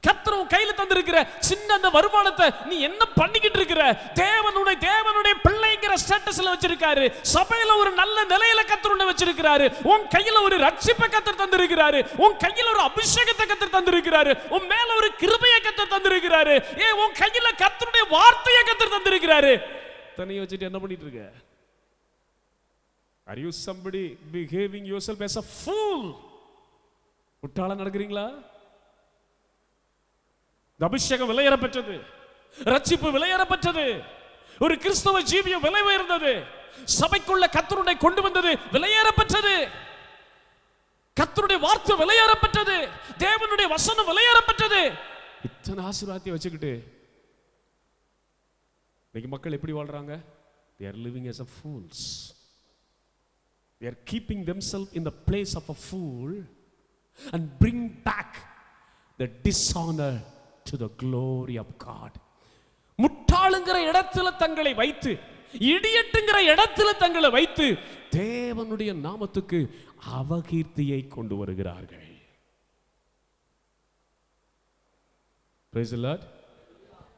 கர்த்தர் உன் கையில தந்திருக்கிற சின்ன அந்த வருமானத்தை நீ என்ன பண்ணிக்கிட்டு இருக்கிற? தேவனுடைய பிள்ளைங்கிற ஸ்டேட்டஸ்ல வச்சிருக்காரு. சபையில ஒரு நல்ல நிலையில கர்த்தர் உன்னை வச்சிருக்கிறாரு. உன் கையில ஒரு ரட்சிப்பை கர்த்தர் தந்திருக்கிறாரு. உன் கையில ஒரு அபிஷேகத்தை கர்த்தர் தந்திருக்கிறாரு. உன் மேல ஒரு கிருபையை கர்த்தர் தந்திருக்கிறாரு. உன் கையில கர்த்தருடைய வார்த்தையை கர்த்தர் தந்திருக்கிறாரு. தனியை வச்சுட்டு என்ன பண்ணிட்டு இருக்க? Are you somebody behaving yourself as a fool? முட்டாளா நடக்கிறீங்களா? அபிஷேகம் விலையேறப்பட்டது, ரட்சிப்பு விலையேறப்பட்டது, ஒரு கிறிஸ்தவ ஜீவியம் விலை உயர்ந்தது, சபைக்குள்ள கர்த்தருடைய கொண்டு வந்தது விலையேறப்பட்டது, கர்த்தருடைய வார்த்தை விலையேறப்பட்டது, தேவனுடைய வசனம் விலையேறப்பட்டது. இத்தனை ஆசீர்வாதத்தை வச்சுக்கிட்டு இன்னைக்கு மக்கள் எப்படி வாழ்றாங்க? They are living as a fools. They are keeping themselves in the place of a fool and bring back the dishonor to the glory of God. முட்டாளுங்கிற இடத்துல தங்களை வைத்து, இடியட்டுங்கிற இடத்துல தங்களை வைத்து தேவனுடைய நாமத்துக்கு அவகீர்த்தியை கொண்டு வருகிறார்கள். Praise the Lord.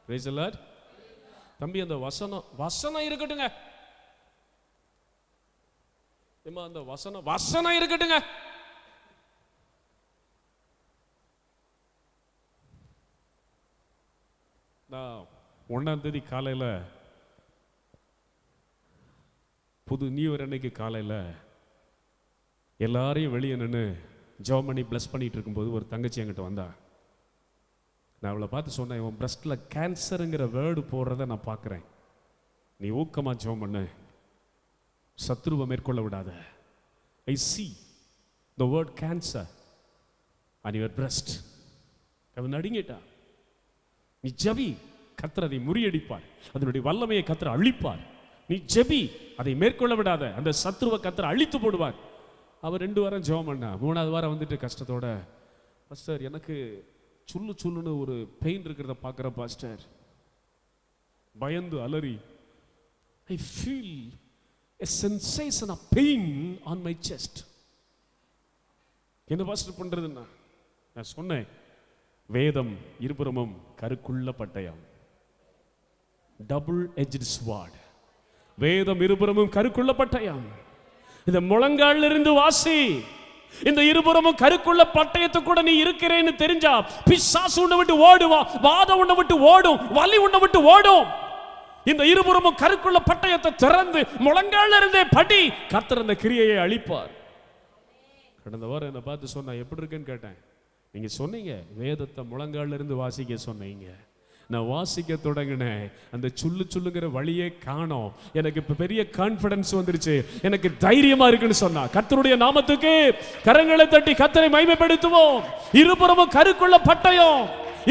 Praise the Lord. தம்பி, அந்த வசனம் இருக்கட்டுங்க. அந்த வசனம் இருக்கட்டுங்க. நான் 1ஆம் தேதி காலையில, புது நியூ இயர் அன்னைக்கு காலையில எல்லாரையும் வெளியே நின்று ஜெபம் பண்ணி பிளஸ் பண்ணிட்டு இருக்கும்போது ஒரு தங்கச்சி என்கிட்ட வந்தா. நான் அவளை பார்த்து சொன்னேன், உன் பிரஸ்ட்ல கேன்சருங்கிற வேர்டு போடுறத நான் பார்க்குறேன். நீ ஊக்கமா ஜெபம் பண்ணு, சத்ருவை மேற்கொள்ள விடாத. I see the word cancer on your breast. அவன் நடுங்கிட்டான். நீ ஜெபி, கர்த்தர் அதை முறியடிப்பார். அதனுடைய வல்லமையை கர்த்தர் அழிப்பார். நீ ஜெபி, அதை மேற்கொள்ள விடாத. அந்த சத்துருவை கர்த்தர் அழித்து போடுவார். அவர் 2 வாரம் ஜெபம் பண்ணா. 3வது வாரம் வந்துட்டு கஷ்டத்தோட, பாஸ்டர் எனக்கு சுள்ளுன்னு ஒரு பெயின் இருக்கிறத பார்க்குற பாஸ்டர், பயந்து அலறி, I feel a sensation of pain on my chest. என்ன பாஸ்டர் பண்றதுன்னா, நான் சொன்னேன், வேதம் இருபுறமும் கருக்குள்ள பட்டயம், டபுள் எட்ஜ்டு ஸ்வார்ட். வேதம் இருபுறமும் கருக்குள்ள பட்டயம். இந்த முழங்கால் இருந்து வாசி. இந்த இருபுறமும் கருக்குள்ள பட்டயத்தை கூட நீ இருக்கிறேன்னு தெரிஞ்சா பிசாசு உன்னை விட்டு ஓடுவா, வாதம் உன்னை விட்டு ஓடும், வலி உன்னை விட்டு ஓடும். இந்த இருபுறமும் கருக்குள்ள பட்டயத்தை திறந்து முழங்கால் இருந்தே படி, கர்த்தர் அந்த கிரியையை அழிப்பார். கடந்த வாரம் என்னை பார்த்து சொன்னா எப்படி இருக்குன்னு கேட்டேன். நீங்க சொன்னீங்க வேதத்தை முழங்கால இருந்து வாசிக்க சொன்னீங்க. நான் வாசிக்க தொடங்கினேன், அந்த சுள்ளுங்கிற வழியே காணோம். எனக்கு இப்ப பெரிய கான்பிடன்ஸ் வந்துருச்சு, எனக்கு தைரியமா இருக்குன்னு சொன்னா. கர்த்தருடைய நாமத்துக்கு கரங்களை தட்டி கர்த்தரை மகிமைப்படுத்துவோம். இருபுறமும் கருக்குள்ள பட்டயம்.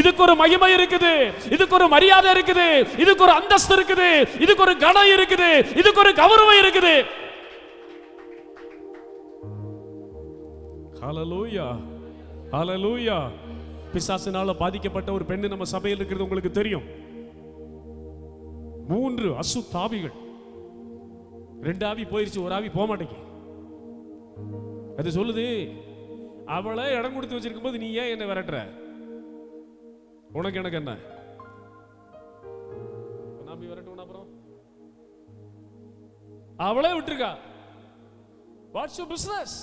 இதுக்கு ஒரு மகிமை இருக்குது, இதுக்கு ஒரு மரியாதை இருக்குது, இதுக்கு ஒரு அந்தஸ்து இருக்குது, இதுக்கு ஒரு கணம் இருக்குது, இதுக்கு ஒரு கௌரவம் இருக்குது. ஹல்லேலூயா, ஹல்லேலூயா. பிசாசினால பாதிக்கப்பட்ட ஒரு பெண்ணு நம்ம சபையில் இருக்கிறது உங்களுக்கு தெரியும். 3 அசுத்தாவிகள். 2 ஆவி போயிருச்சு, ஒரு ஆவி போக மாட்டேங்குது. அது சொல்லுது, அவளை இடம் கொடுத்து வச்சிருக்கும் போது நீ ஏன் என்ன விரட்டுற? உனக்கு எனக்கு என்ன? நான் விரட்டுவேன். அப்புறம் அவளே விட்டுருக்கா. What's your business?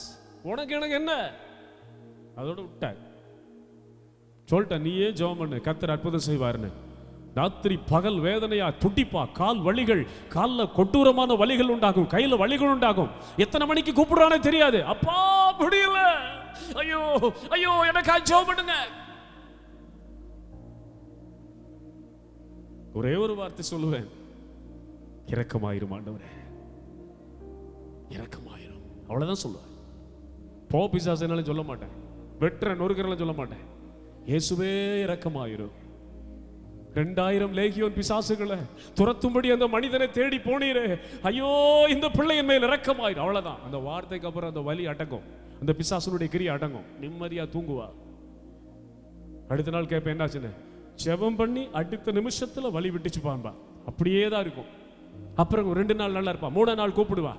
உனக்கு எனக்கு என்ன? அதோட விட்ட சொல்லிட்ட, நீயே ஜெபம் பண்ணு, கர்த்தர் அற்புதம் செய்வார்னு. ராத்திரி பகல் வேதனையா துடிப்பா, கால் வலிகள், காலில் கொட்டூரமான வலிகள் உண்டாகும், கையில வலிகள் உண்டாகும். எத்தனை மணிக்கு கூப்பிடுறானே தெரியாது. அப்பா முடியல, ஐயோ ஐயோ எனக்கா ஜெபம் பண்ணுங்க. ஒரே ஒரு வார்த்தை சொல்லுவேன், இரக்கமாயிரும் ஆண்டவரே, இரக்கமாயிரும். அவ்வளவுதான் சொல்லுவேன். போ பிசாசுனாலும் சொல்ல மாட்டேன், வெற்ற நொறுக்கிறலாம் சொல்ல மாட்டேன். இயேசுவே இரக்கமாயிரும். 2000 லேகியோன் பிசாசுகளை துரத்தும்படி அந்த மனிதனை தேடி போனீரே, ஐயோ இந்த பிள்ளையின் மேல் இரக்கமாயிரும். அவ்வளவுதான். அந்த வார்த்தைக்கு அப்புறம் அந்த வலி அடங்கும், அந்த பிசாசுடைய கிரியை அடங்கும், நிம்மதியா தூங்குவா. அடுத்த நாள் கேட்பேன் என்னாச்சுன்னு. ஜெபம் பண்ணி அடுத்த நிமிஷத்துல வலி விட்டுச்சு பாம்பா, அப்படியே தான் இருக்கும். அப்புறம் 2 நாள் நல்லா இருப்பா, 3ஆம் நாள் கூப்பிடுவா,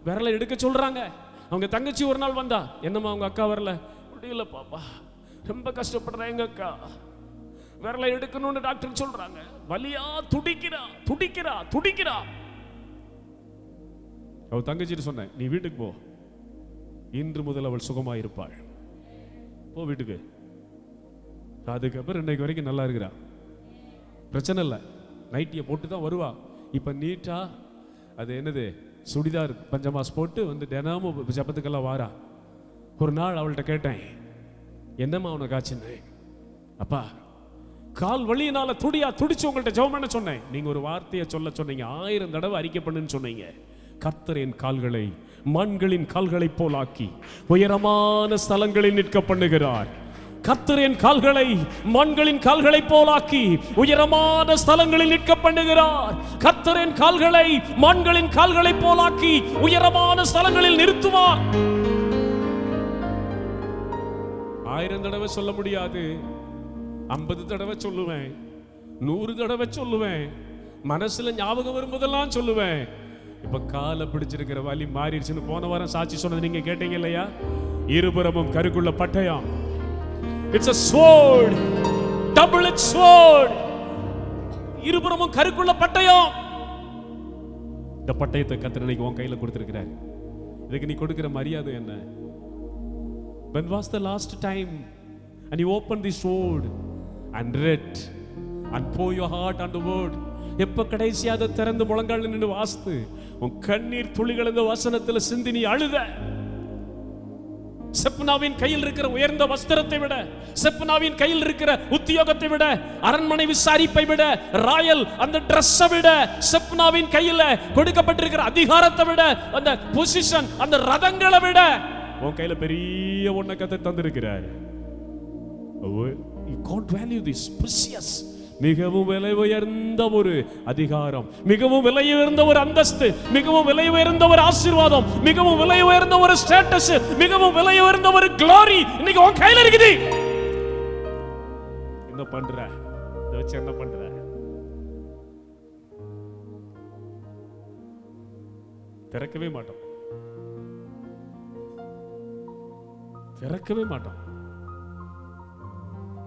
விரலை எடுக்க சொல்றாங்க. அவங்க தங்கச்சி ஒரு நாள் வந்தா, என்னம்மா அவங்க அக்கா வரல? முடியல பாப்பா, ரொம்ப கஷ்டப்படுறேன் எங்க அக்கா, விரலை எடுக்கணும்னு டாக்டர் சொல்றாங்க. வலியா துடிக்கிறா துடிக்கிறா துடிக்கிறா. அவ தங்கச்சிட்டு சொன்னேன், நீ வீட்டுக்கு போ, இன்று முதல் அவள் சுகமாயிருப்பாள், போ வீட்டுக்கு. அதுக்கப்புறம் இன்னைக்கு வரைக்கும் நல்லா இருக்கிறா, பிரச்சனை இல்லை. நைட்டியை போட்டு தான் வருவா. இப்ப நீட்டா அது என்னது சுடிதார் பஞ்சமாஸ் போட்டு வந்து தினமும் ஜபத்துக்கெல்லாம் வாரா. ஒரு நாள் அவள்கிட்ட கேட்டேன், என்னம்மா உனக்கு ஆச்சுன்னு. அப்பா கால் வலியினால துடிச்சு உங்கள்கிட்ட ஜெபம் பண்ண சொன்னேன். நீங்க ஒரு வார்த்தையை சொல்ல சொன்னீங்க, 1000 தடவை அறிக்கை பண்ணுன்னு சொன்னீங்க. கர்த்தர் என் கால்களை மண்களின் கால்களை போலாக்கி உயரமான ஸ்தலங்களில் நிற்க பண்ணுகிறார். கர்த்தர் என் கால்களை மண்களின் கால்களை போலாக்கி உயரமான ஸ்தலங்களில் நிற்க பண்ணுகிறார். கர்த்தர் என் கால்களை மண்களின் கால்களை போலாக்கி உயரமான ஸ்தலங்களில் நிறுத்துவார். 1000 தடவை சொல்ல முடியாது, 50 தடவை சொல்லுவேன், 100 தடவை சொல்லுவேன், மனசுல ஞாபகம் வரும்போதெல்லாம் சொல்லுவேன். இப்ப காலை பிடிச்சிருக்கிற வலி மாறிடுச்சுன்னு போன வாரம் சாட்சி சொன்னது நீங்க கேட்டீங்க இல்லையா? இருபுறமும் கருக்குள்ள பட்டயம். It's a sword, double-edged sword. இருபுறமும் கருக்குள்ள பட்டயம். இந்த பட்டயத்தை கர்த்தர் இன்னைக்கு உன் கையில கொடுத்திருக்கிறார். இதுக்கு நீ கொடுக்கிற மரியாதை என்ன? When was the last time and you opened the sword and read and pour your heart on the word? எப்ப கடைசியா அதை திறந்து முழங்கால் நின்று வாசித்து உன் கண்ணீர் துளிகள் இந்த வசனத்துல சிந்தி நீ அழுத? செப்னாவின் கையில் இருக்கிற உயர்ந்த வஸ்திரத்தை விட, செப்னாவின் கையில் இருக்கிற உத்தியோகத்தை விட, அரண்மனை விசாரிப்பை விட, ராயல் அந்த டிரஸ்ஸை விட, செப்னாவின் கையில் கொடுக்கப்பட்டிருக்கிற அதிகாரத்தை விட, அந்த பொசிஷன், அந்த ரதங்களை விட உன் கையில பெரிய ஒன்றை கத்த தந்திருக்கிறார். You can't value this precious. மிகவும் விலை உயர்ந்த ஒரு அதிகாரம், மிகவும் விலை உயர்ந்த ஒரு அந்தஸ்து, மிகவும் விலை உயர்ந்த ஒரு ஆசீர்வாதம், மிகவும் விலை உயர்ந்த ஒரு ஸ்டேட்டஸ், மிகவும் விலை உயர்ந்த ஒரு glory இன்னைக்கு உன் கையில இருக்குது. என்ன பண்ற? இத வச்சு என்ன பண்ற? திறக்கவே மாட்டோம், திறக்கவே மாட்டோம்.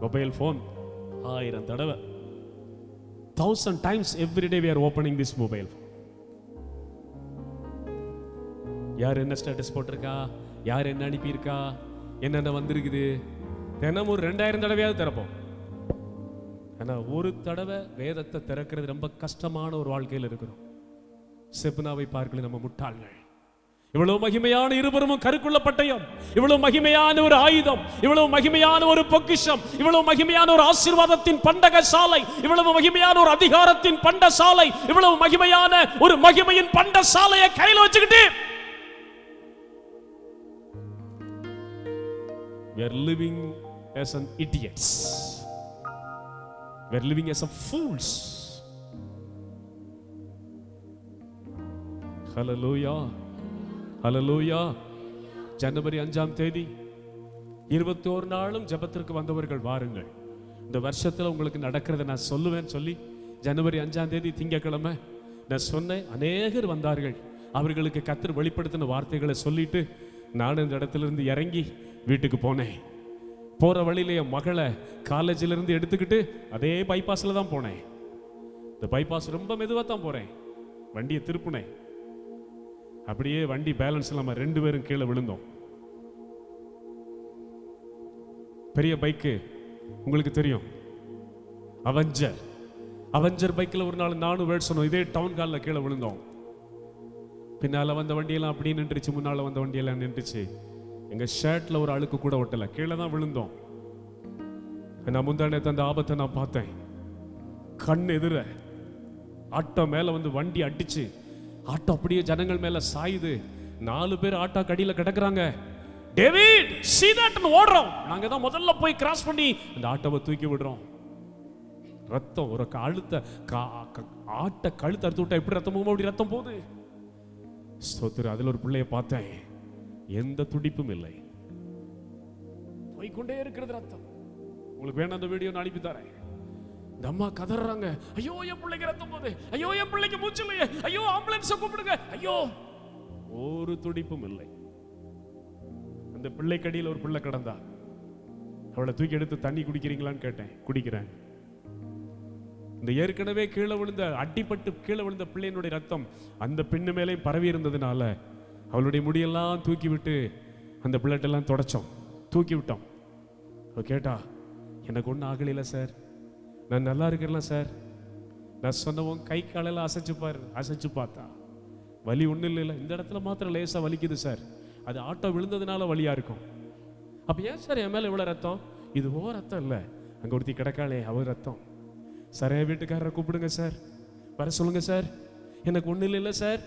மொபைல் போன் 1000 தடவை, 1000 times every day we are opening this mobile. யார் என்ன ஸ்டேட்டஸ் போட்டிருக்கா, யார் என்ன அனுப்பியிருக்கா, என்னென்ன வந்திருக்குது, தினமும் 2000 தடவையாவது திறப்போம். ஆனா ஒரு தடவை வேதத்தை திறக்கிறது ரொம்ப கஷ்டமான ஒரு வாழ்க்கையில் இருக்கிறோம். செப்னாவை பார்க்கல நம்ம முட்டாள்கள். இவ்வளவு மகிமையான இருபுறமும் கருக்குள்ள பட்டயம், இவ்வளவு மகிமையான ஒரு ஆயுதம், இவ்வளவு மகிமையான ஒரு பொக்கிஷம், இவ்வளவு மகிமையான ஒரு ஆசீர்வாதத்தின் பண்டக சாலை, இவ்வளவு மகிமையான ஒரு அதிகாரத்தின் பண்ட சாலை, இவ்வளவு மகிமையான ஒரு மகிமையின் பண்ட சாலையை கையில வச்சுக்கிட்டு we are living as an idiots, we are living as a fools. Hallelujah, ஹல்லேலூயா. ஜனவரி 5ஆம் தேதி 21 நாளும் ஜெபத்திற்கு வந்தவர்கள் வாருங்கள். இந்த வருஷத்துல உங்களுக்கு நடக்கிறத நான் சொல்லுவேன் சொல்லி ஜனவரி 5ஆம் தேதி திங்கட்கிழமை நான் சொன்னேன். அநேகர் வந்தார்கள். அவர்களுக்கு கர்த்தர் வெளிப்படுத்தின வார்த்தைகளை சொல்லிட்டு நான் இந்த இடத்துல இருந்து இறங்கி வீட்டுக்கு போனேன். போற வழியில என் மகளை காலேஜில இருந்து எடுத்துக்கிட்டு அதே பைபாஸ்ல தான் போனேன். இந்த பைபாஸ் ரொம்ப மெதுவா தான் போறேன். வண்டியை திருப்புனேன். அப்படியே வண்டி பேலன்ஸ் இல்லாம 2 பேரும் கீழே விழுந்தோம். பெரிய பைக்கு உங்களுக்கு தெரியும், அவெஞ்சர் பைக்கில் ஒரு நாள் நானும் வேட் சொன்னோம். இதே டவுன் காலில் கீழே விழுந்தோம். பின்னால வந்த வண்டியெல்லாம் அப்படி நின்றுச்சு, முன்னால வந்த வண்டியெல்லாம் நின்றுச்சு. எங்க ஷர்ட்ல ஒரு அழுக்கு கூட ஒட்டல, கீழே தான் விழுந்தோம். நான் முந்தானே அந்த ஆபத்தை நான் பார்த்தேன். கண் எதிர ஆட்டோ மேல வந்து வண்டி அடிச்சு ஆட்டோ அப்படியே ஜனங்கள் மேல சாயுது. 4 பேர் ஆட்டோ கடியில கிடக்குறாங்க. டேவிட் see that ன்னு ஓடுறோம். நாங்க தான் முதல்ல போய் கிராஸ் பண்ணி அந்த ஆட்டோவை தூக்கி விடுறோம். ரத்தம் ஒரு ஆட்டை கழுத்து அறுத்து விட்டா எப்படி ரத்தம் போகும், அப்படி ரத்தம் போகுது. ஸ்தோத்திரம். அதுல ஒரு பிள்ளைய பார்த்தேன், எந்த துடிப்பும் இல்லை, போய்கொண்டே இருக்கிறது ரத்தம். உங்களுக்கு வேணும் அந்த வீடியோ நான் அனுப்பி தரேன். இந்த அம்மா கதறாங்க, ஐயோ என் பிள்ளைக்கு ரத்தம் போகுது, ஐயோ என் பிள்ளைக்கு மூச்சு இல்லையே, ஐயோ ஆம்புலன்ஸை கூப்பிடுங்க, ஐயோ. ஒரு துடிப்பும் இல்லை. அந்த பிள்ளை கடியில் ஒரு பிள்ளை கிடந்தா. அவளை தூக்கி எடுத்து தண்ணி குடிக்கிறீங்களான்னு கேட்டேன். குடிக்கிறேன். இந்த ஏற்கனவே கீழே விழுந்த அடிப்பட்டு கீழே விழுந்த பிள்ளையினுடைய ரத்தம் அந்த பெண்ணு மேலே பரவி இருந்ததுனால அவளுடைய முடியெல்லாம் தூக்கி விட்டு அந்த பிள்ளைட்டெல்லாம் தொடச்சோம், தூக்கி விட்டோம். கேட்டா எனக்கு ஒன்றும் ஆகலையில சார், நான் நல்லா இருக்கிறேன் சார். நான் சொன்னவன் கை காலெல்லாம் அசைச்சு பார்த்தா வலி ஒன்றும் இல்லை, இந்த இடத்துல மாத்திரம் லேசா வலிக்குது சார், அது ஆட்டோ விழுந்ததுனால வலியா இருக்கும். அப்ப ஏன் சார் என் மேல இவ்வளவு ரத்தம்? இது ஓ ரத்தம் இல்லை, அங்க ஒருத்தி கிடக்காளே அவர் ரத்தம். சார் என் வீட்டுக்காரரை கூப்பிடுங்க சார், வர சொல்லுங்க சார், எனக்கு ஒன்றும் இல்லை சார்.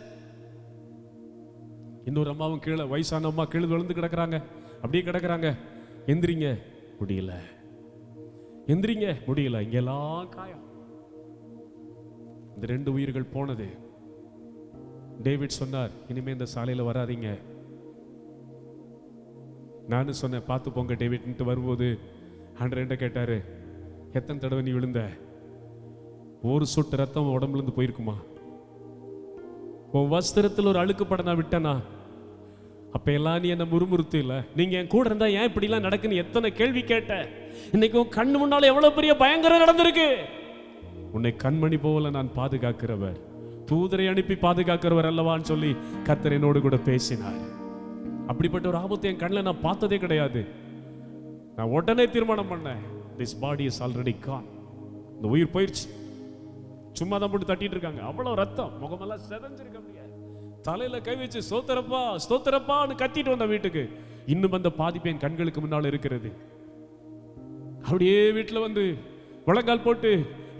இன்னொரு அம்மாவும் கீழே, வயசான அம்மா கீழே விழுந்து கிடக்குறாங்க, அப்படியே கிடக்குறாங்க. எந்திரிங்க முடியல, எந்திரிங்க முடியல, இங்கெல்லாம் காயம். இந்த 2 உயிர்கள் போனது. டேவிட் சொன்னார், இனிமே இந்த சாலையில வராதீங்க. நானும் சொன்னேன், பார்த்து போங்க டேவிட். வரும்போது ஆண்டவர் கேட்டாரு, எத்தனை தடவை நீ விழுந்த? ஒரு சொட்டு ரத்தம் உடம்புல இருந்து போயிருக்குமா? உன் வஸ்திரத்தில் ஒரு அழுக்கு பட நான் விட்டனா? அப்ப எல்லாம் நீ என்ன முறுமுறுத்து இல்ல, நீங்க என் கூட இருந்தா ஏன் இப்படி எல்லாம் நடக்குன்னு எத்தனை கேள்வி கேட்ட. இன்னைக்கு உன் கண்ணு முன்னால எவ்வளவு பெரிய பயங்கரம் நடந்திருக்கு. உன்னை கண்மணி போல நான் பாதுகாக்கிறவர், தூதரை அனுப்பி பாதுகாக்கிறவர் அல்லவான்னு சொல்லி கர்த்தர் என்னோடு கூட பேசினார். அப்படிப்பட்ட ஒரு ஆபத்தை என் கண்ணில் நான் பார்த்ததே கிடையாது. நான் உடனே தீர்மானம் பண்ணேன், this body is already gone. இந்த உயிர் போயிடுச்சு. சும்மா தான் போட்டு தட்டிட்டு இருக்காங்க, அவ்வளவு ரத்தம், முகமெல்லாம் செதஞ்சிருக்க முடியாது. தலையில கை வச்சு ஸ்தோத்திரப்பா ஸ்தோத்திரப்பான்னு கத்திட்டு வந்த வீட்டுக்கு. இன்னும் அந்த பாதிப்பு என் கண்களுக்கு முன்னால் இருக்கிறது. அப்படியே வீட்டுல வந்து முழங்கால் போட்டு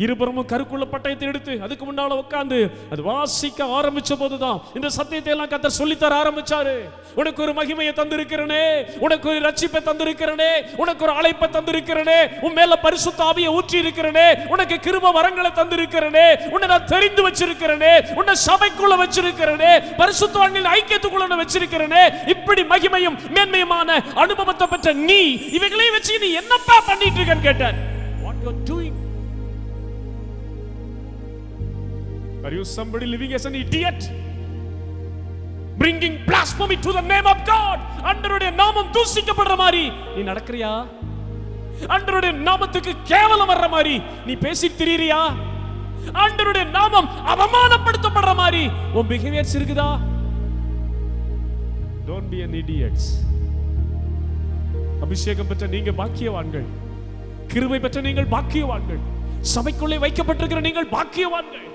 இருபுறமும் கருக்குள்ள பட்டயத்தை எடுத்து அதுக்கு முன்னால உட்கார்ந்து அது வாசிக்க ஆரம்பிச்ச போதுதான் இந்த சத்தியத்தை எல்லாம் கர்த்தர் சொல்லித்தர ஆரம்பிச்சாரு. உனக்கு ஒரு மகிமையை தந்திருக்கிறனே, உனக்கு ஒரு ரட்சிப்பை தந்திருக்கிறனே, உனக்கு ஒரு அழைப்பை தந்திருக்கிறனே, உன் மேல பரிசுத்த ஆவியை ஊற்றி இருக்கிறனே, உனக்கு கிருபை வரங்களை தந்திருக்கிறனே, உன்னை நான் தெரிந்து வச்சிருக்கிறனே, உன்னை சபைக்குள்ள வச்சிருக்கிறனே, பரிசுத்தவான்களின் ஐக்கியத்துக்குள்ள வச்சிருக்கிறனே. இப்படி மகிமையும் மேன்மையுமான அனுபவத்தை பெற்ற நீ இவைகளையும் வச்சு நீ என்னப்பா பண்ணிட்டு இருக்கன்னு கேட்டார். What you are doing? Are you somebody living as an idiot? Bringing blasphemy to the name of God. ஆண்டவருடைய நாமம் தூசிக்கப்படுற மாதிரி நீ நடக்கறியா? ஆண்டவருடைய நாமத்துக்கு கேவலம் வர்ற மாதிரி நீ பேசிட்டு திரியறியா? ஆண்டவருடைய நாமம் அவமானப்படுத்தப்படுற மாதிரி உன் பிஹேவியர்ஸ் இருக்குதா? Don't be an idiot. அபிஷேகம் பெற்ற நீங்க பாக்கியவான்கள், கிருபை பெற்ற நீங்கள் பாக்கியவான்கள், சபைக்குள்ளே வைக்கப்பட்டிருக்கிற நீங்கள் பாக்கியவான்கள்,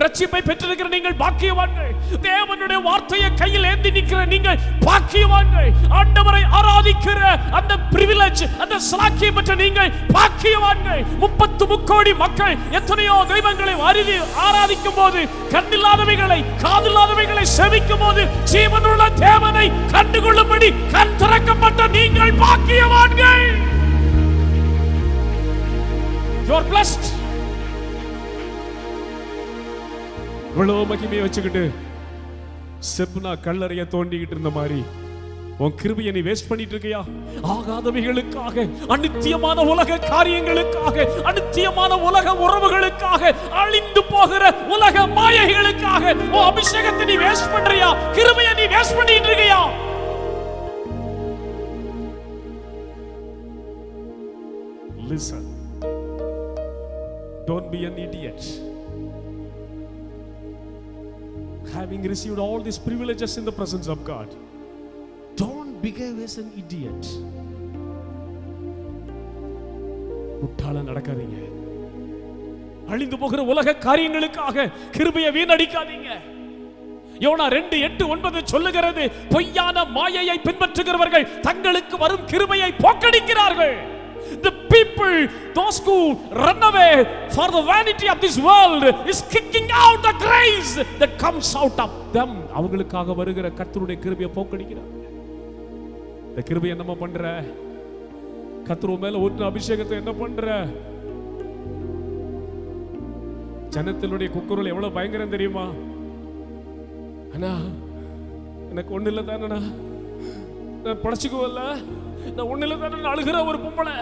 ரட்சிப்பை பெற்றிருக்கிற நீங்கள் பாக்கியவான்கள், தேவனுடைய வார்த்தையை கையில் ஏந்தி நிற்கிற நீங்கள் பாக்கியவான்கள், ஆண்டவரை ஆராதிக்கிற அந்த பிரிவிலேஜ் அந்த சாக்கியம் பெற்ற நீங்கள் பாக்கியவான்கள். 33 கோடி மக்கள் எத்தனையோ தெய்வங்களை ஆராதிக்கும் போது கண்ணில்லாதவைகளை காதில்லாதவைகளை செவிக்கும் போது ஜீவனுள்ள தேவனை கண்டுகொள்ளும்படி கண் திறக்கப்பட்ட நீங்கள் பாக்கியவான்கள். You are blessed. இவ்வளவு மகிமையை வச்சுக்கிட்டு செப்னா கல்லறைய தோண்டிக்கிட்டு இருந்த மாதிரி உன் கிருபையை நீ வேஸ்ட் பண்ணிட்டு இருக்கியா? ஆகாதவைகளுக்காக, அநித்தியமான உலக காரியங்களுக்காக, அநித்தியமான உலக உறவுகளுக்காக, அழிந்து போகிற உலக மாயைகளுக்காக உன் அபிஷேகத்தை நீ வேஸ்ட் பண்றியா? கிருபையை நீ வேஸ்ட் பண்ணிட்டு இருக்கியா? Listen. Don't be an idiot. Having received all these privileges in the presence of God, don't behave as an idiot. முட்டாளா நடக்காதீங்க. அழிந்து போகிற உலக காரியங்களுக்காக கிருபையை வீணடிக்காதீங்க. யோனா 2:8-9 சொல்லுகிறது, பொய்யான மாயையை பின்பற்றுகிறவர்கள் தங்களுக்கு வரும் கிருபையை போக்கடிக்கிறார்கள். The people, those who run away for the vanity of this world, is kicking out the grace that comes out of them. அவங்களுக்காக வருகிற கர்த்தருடைய கிருபையை போக்கடிக்கிறாங்க. இந்த கிருபையை என்ன பண்ற? கர்த்தர் மேல ஒரு அபிஷேகத்தை என்ன பண்ற? ஜனத்தினுடைய குக்குரல் எவ்வளவு பயங்கரம் தெரியுமா? அண்ணா எனக்கு ஒண்ணு இல்ல தானே, நான் பழச்சுக்குவல்ல, நான் ஒண்ணு இல்ல தானே அழுகிற ஒரு பொம்பளை,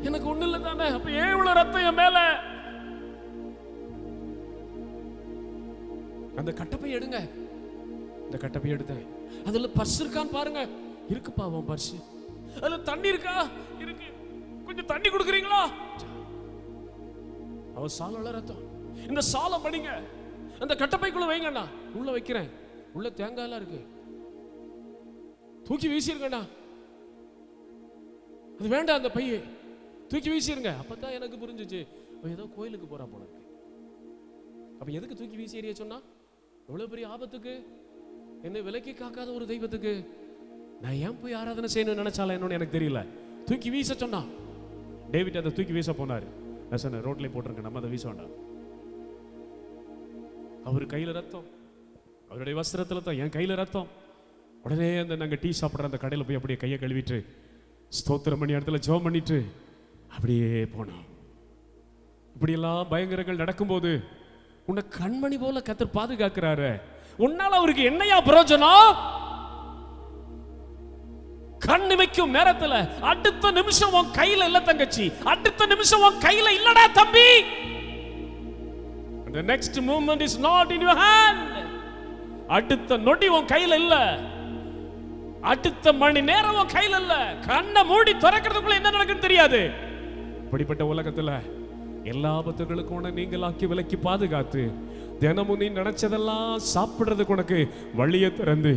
எனக்கு ஒண்ணு இல்ல தானே, அப்ப ஏன் இவ்வளவு ரத்தம் என் மேல? அந்த கட்டப்பை எடுங்க. இந்த கட்டப்பை எடுத்தேன், அதுல பர்ஸ் இருக்கான்னு பாருங்க. இருக்குப்பா உன் பர்ஸ். அதுல தண்ணி இருக்கா? இருக்கு. கொஞ்சம் தண்ணி கொடுக்குறீங்களா? அவ சாலோட ரத்தம். இந்த சாலம் படிங்க, அந்த கட்டப்பைக்குள்ள வைங்கண்ணா. உள்ள வைக்கிறேன். உள்ள தேங்காய் எல்லாம் இருக்கு, தூக்கி வீசிருங்கண்ணா. அது வேண்டாம், அந்த பையை தூக்கி வீசிருங்க. அப்பதான் எனக்கு புரிஞ்சிச்சு, ஏதோ கோயிலுக்கு போறா போல இருக்கு. அப்ப எதுக்கு தூக்கி வீசி எறிய சொன்னா? எவ்வளவு பெரிய ஆபத்துக்கு, என்னை விலக்கி காக்காத ஒரு தெய்வத்துக்கு நான் ஏன் போய் ஆராதனை செய்யணும்னு நினைச்சால என்னன்னு எனக்கு தெரியல. தூக்கி வீச சொன்னா. டேவிட் அதை தூக்கி வீச போனாரு. நான் சொன்னேன், ரோட்ல போட்டிருக்க, நம்ம அதை வீச வேண்டாம். அவர் கையில ரத்தம், அவருடைய வஸ்திரத்துல தான், என் கையில ரத்தம். உடனே அந்த நாங்க டீ சாப்பிட்ற அந்த கடையில் போய் அப்படியே கையை கழுவிட்டு ஸ்தோத்திரம் பண்ணி இடத்துல ஜெபம் பண்ணிட்டு அப்படியே போனோம். இப்படியெல்லாம் பயங்கரங்கள் நடக்கும்போது உன்னை கண்மணி போல கர்த்தர் பாதுகாக்கிறாரு. உன்னால அவருக்கு என்னையா பிரயோஜனம்? கண் வைக்கும் நேரத்துல அடுத்த நிமிஷம் உன் கையில இல்ல தங்கச்சி, அடுத்த நிமிஷம் உன் கையில இல்லடா தம்பி. The next moment is not in your hand. அடுத்த நொடி உன் கையில இல்ல, அடுத்த மணி நேரம் உன் கையில இல்ல. கண்ணை மூடி திறக்கிறதுக்குள்ள என்ன நடக்குன்னு தெரியாது. இப்படிப்பட்ட உலகத்துல எல்லா ஆபத்துகளுக்கும் நீங்களாக்கி விலக்கி பாதுகாத்து தினமும் நீ நினைச்சதெல்லாம் சாப்பிடுறதுக்கு உனக்கு வழியை திறந்து,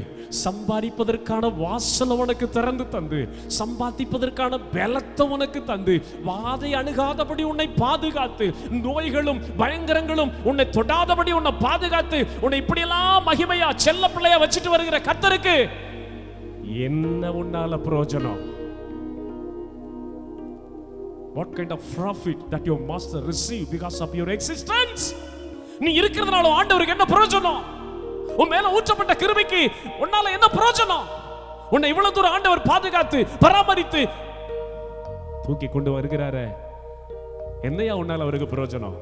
சம்பாதிப்பதற்கான வாசலை உனக்கு திறந்து தந்து, சம்பாதிப்பதற்கான பலத்தை உனக்கு தந்து, வாதை அணுகாதபடி உன்னை பாதுகாத்து, நோய்களும் பயங்கரங்களும் உன்னை தொடாதபடி உன்னை பாதுகாத்து, உன்னை இப்படியெல்லாம் மகிமையா செல்ல பிள்ளையா வச்சுட்டு வருகிற கர்த்தருக்கு என்ன உன்னால பிரயோஜனம்? What kind of profit that your master received because of your existence? நீ இருக்கிறதுனால ஆண்டவருக்கு என்ன பிரயோஜனம்? உன் மேல ஊற்றப்பட்ட கிருபைக்கு உன்னால என்ன பிரயோஜனம்? உன்னை இவ்வளவு தூரம் ஆண்டவர் பாதுகாத்து பராமரித்து தூக்கி கொண்டு வருகிறாரே, என்னையா உன்னால அவருக்கு பிரயோஜனம்?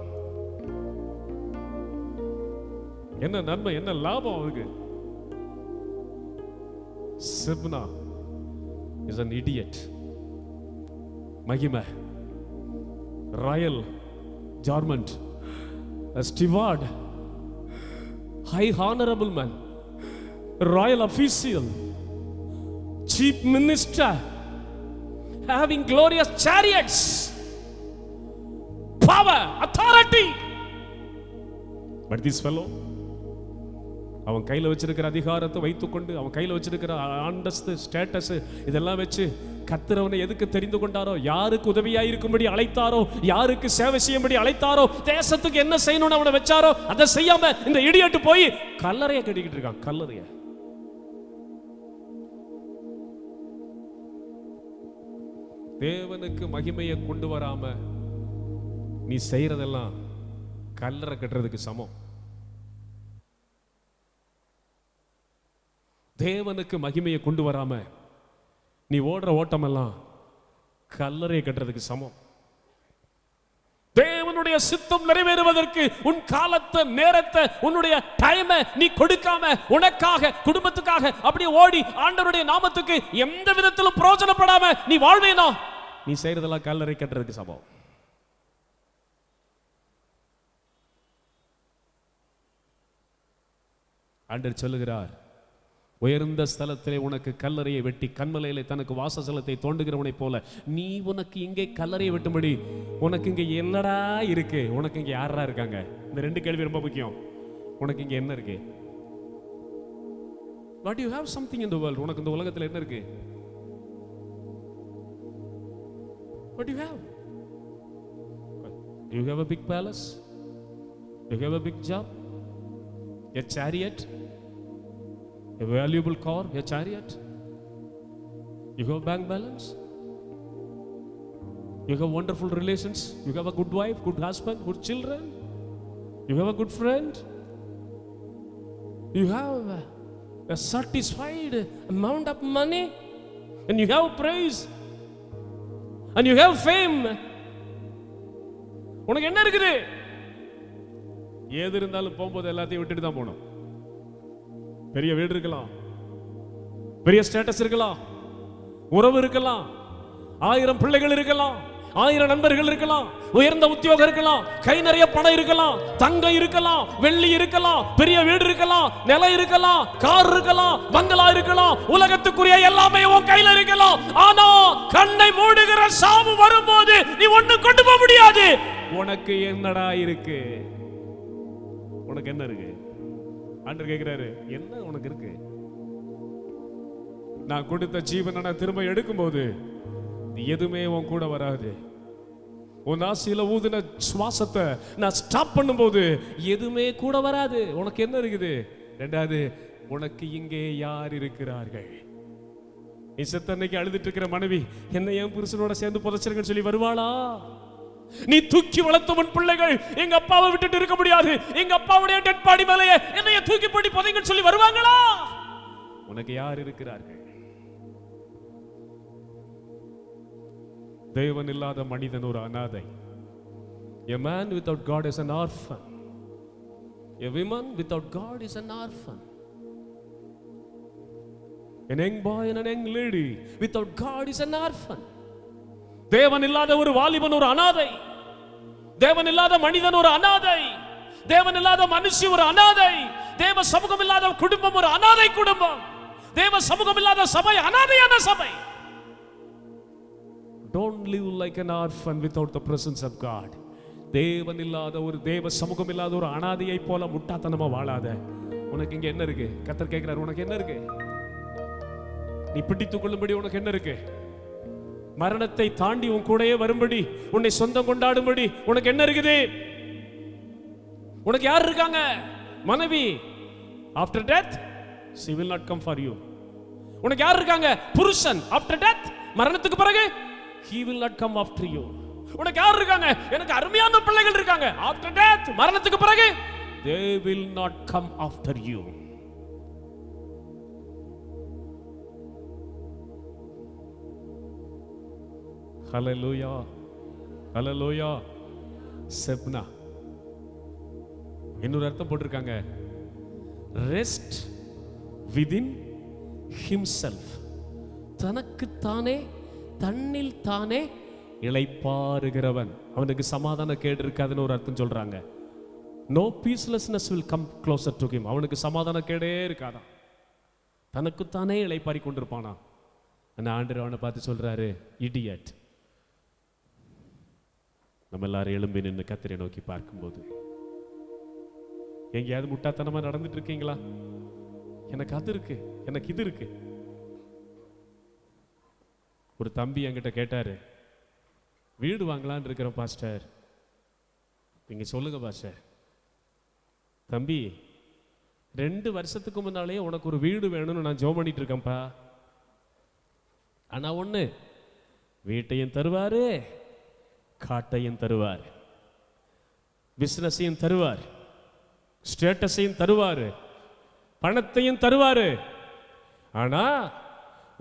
என்ன நன்மை, என்ன லாபம் அவருக்கு? Sibna is an idiot. மகிமை, Royal ஜார்மண்ட், ஸ்டிவார்ட், high honorable man, royal official, chief minister, having glorious chariots, power, authority. But this fellow, அவன் கையில வச்சிருக்கிற அதிகாரத்தை வைத்துக்கொண்டு, அவன் கையில வச்சிருக்கிற அந்தஸ்து, ஸ்டேட்டஸ், இதெல்லாம் வச்சு கர்த்தரவனை எதுக்கு தெரிந்து கொண்டாரோ, யாருக்கு உதவியா இருக்கும்படி அழைத்தாரோ, யாருக்கு சேவை செய்யும்படி அழைத்தாரோ, தேசத்துக்கு என்ன செய்யணும்னு அவனை வச்சாரோ அதை செய்யாம இந்த இடியட்டு போய் கல்லறைய கட்டிக்கிட்டு இருக்கான். கல்லறைய தேவனுக்கு மகிமையை கொண்டு வராம நீ செய்யறதெல்லாம் கல்லறை கட்டுறதுக்கு சமம். தேவனுக்கு மகிமையை கொண்டு வராம நீ ஓடுற ஓட்டம் எல்லாம் கல்லறையை கட்டுறதுக்கு சமம். தேவனுடைய சித்தம் நிறைவேறுவதற்கு உன் காலத்தை, நேரத்தை, உன்னுடைய டைமை நீ கொடுக்காம உனக்காக, குடும்பத்துக்காக அப்படியே ஓடி ஆண்டவருடைய நாமத்துக்கு எந்த விதத்திலும் பிரயோஜனப்படாம நீ வாழ்வேனா, நீ செய்யறதெல்லாம் கல்லறை கட்டுறதுக்கு சமம். ஆண்டவர் சொல்லுகிறார், உயர்ந்த ஸ்தலத்திலே உனக்கு கல்லறையை வெட்டி கண்மலையிலே தனக்கு வாசஸ்தலத்தை தோண்டுகிறவனை போல நீ உனக்கு இங்கே கல்லறையை வெட்டும்படி உனக்கு இங்கே என்னடா இருக்கு? உனக்கு இங்கே யாரா இருக்காங்க? இந்த ரெண்டு கேள்வி ரொம்ப முக்கியம். உனக்கு இங்கே என்ன இருக்கு? What do you have something in the world? உனக்கு இந்த உலகத்தில் என்ன இருக்கு? What do you have? Do you have a big palace? Do you have a big job? A chariot? A valuable car, a chariot? You have bank balance? You have wonderful relations? You have a good wife, good husband, good children? You have a good friend? You have a satisfied amount of money? And you have praise? And you have fame? உனக்கு என்ன இருக்குது? ஏது இருந்தாலும் போகும்போது எல்லாத்தையும் விட்டுட்டு தான் போகணும். பெரிய வீடு இருக்கலாம், பெரிய ஸ்டேட்டஸ் இருக்கலாம், உறவு இருக்கலாம், 1000 பிள்ளைகள் இருக்கலாம், 1000 நண்பர்கள் இருக்கலாம், உயர்ந்த உத்தியோகம் இருக்கலாம், கை நிறைய பணம் இருக்கலாம், தங்கம் இருக்கலாம், வெள்ளி இருக்கலாம், பெரிய வீடு இருக்கலாம், நிலம் இருக்கலாம், கார் இருக்கலாம், பங்களா இருக்கலாம், உலகத்துக்குரிய எல்லாமே உன் கையில இருக்கலாம். ஆனா கண்ணை மூடுகிற சாவு வரும்போது நீ ஒண்ணு கொண்டு போக முடியாது. உனக்கு என்னடா இருக்கு? உனக்கு என்ன இருக்கு? ஆண்டவர் கேட்கிறாரு, என்ன உனக்கு இருக்கு? நான் கொடுத்த ஜீவனை நான் திரும்ப எடுக்கும்போது எதுவுமே உன் கூட வராது. உன் ஆசையில ஊதின சுவாசத்தை நான் ஸ்டாப் பண்ணும்போது எதுவுமே கூட வராது. உனக்கு என்ன இருக்குது? ரெண்டாவது, உனக்கு இங்கே யார் இருக்கிறார்கள்? நீ செத்தன்னைக்கு அழுதுட்டு இருக்கிற மனைவி என்ன என் புருஷனோட சேர்ந்து புதைச்சிருக்கன்னு சொல்லி வருவாளா? நீ தூக்கி வளர்த்த உன் பிள்ளைகள் எங்க அப்பாவை விட்டுட்டு இருக்க முடியாது, எங்க அப்பாவுடைய டெட் பாடி மேலேயே என்னைய தூக்கி போடி புதைங்கன்னு சொல்லி வருவாங்களா? உனக்கு யார் இருக்கிறார்கள்? தேவன் இல்லாத மனிதன் ஒரு அனாதை. A man without God is an orphan. A woman without God is an orphan. An young boy and an young lady without God is an orphan. தேவன் இல்லாத ஒரு வாலிபன் ஒரு அனாதை. தேவன் இல்லாத மனிதன் ஒரு அனாதை. தேவன் இல்லாத மனுஷி ஒரு அனாதை. தேவ சமூகம் இல்லாத குடும்பம் ஒரு அனாதை குடும்பம். தேவ சமூகம் இல்லாத சபை அனாதையான சபை. Don't live like an orphan without the presence of God. தேவன் இல்லாத ஒரு தேவ சமூகம் இல்லாத ஒரு அனாதையை போல முட்டாத்தனமா வாழாத. உனக்கு இங்க என்ன இருக்கு? கர்த்தர் கேட்கிறார், உனக்கு என்ன இருக்கு? நீ பிடித்துக் கொள்ளும்படி உனக்கு என்ன இருக்கு? மரணத்தை தாண்டி உன் கூடயே வரும்படி, உன்னை சொந்தம் கொண்டாடும்படி உனக்கு என்ன இருக்குது? உனக்கு யார் இருக்காங்க? மனைவி. After death she will not come for you. உனக்கு யார் இருக்காங்க? புருஷன். ஆஃப்டர் டெத், மரணத்துக்கு பிறகு he will not come after you. உனக்கு யார் இருக்காங்க? எனக்கு அருமையான பிள்ளைகள் இருக்காங்க. ஆஃப்டர் டெத், மரணத்துக்கு பிறகு they will not come after you. ஹalleluya, ஹalleluya. செப்னா இன்னொரு அர்த்தம் போட்டிருக்காங்க, ரெஸ்ட் விதின் ஹிம்செல்ஃப். தனக்கு தானே, தன்னில் தானே இளைப்பாறுகிறவன் அவனுக்கு சமாதான கேடு இருக்காதுன்னு ஒரு அர்த்தம் சொல்றாங்க. No peacelessness will come closer to him. அவனுக்கு சமாதான கேடே இருக்காதான், தனக்குத்தானே இளைப்பாரி கொண்டிருப்பானா. அந்த ஆண்டவர் அவனை பார்த்து சொல்றாரு, இடியட். நம்ம எல்லாரும் எழும்பி நின்று கர்த்தரை நோக்கி பார்க்கும்போது, எங்கேயாவது முட்டாத்தனமா நடந்துட்டு இருக்கீங்களா? எனக்கு அது இருக்கு, எனக்கு இது இருக்கு. ஒரு தம்பி என்கிட்ட கேட்டாரு, வீடு வாங்கலான்னு இருக்கிறேன் பாஸ்டர், நீங்க சொல்லுங்க பாஸ்டர். தம்பி, 2 வருஷத்துக்கு முன்னாலே உனக்கு ஒரு வீடு வேணும்னு நான் ஜெபம் பண்ணிட்டு இருக்கேன்ப்பா. ஆனா ஒண்ணு, வீட்டையும் தருவாரு, காட்டையும் தருவார், பிசினஸையும் தருவார், ஸ்டேட்டஸையும் தருவாரு, பணத்தையும் தருவாரு. ஆனா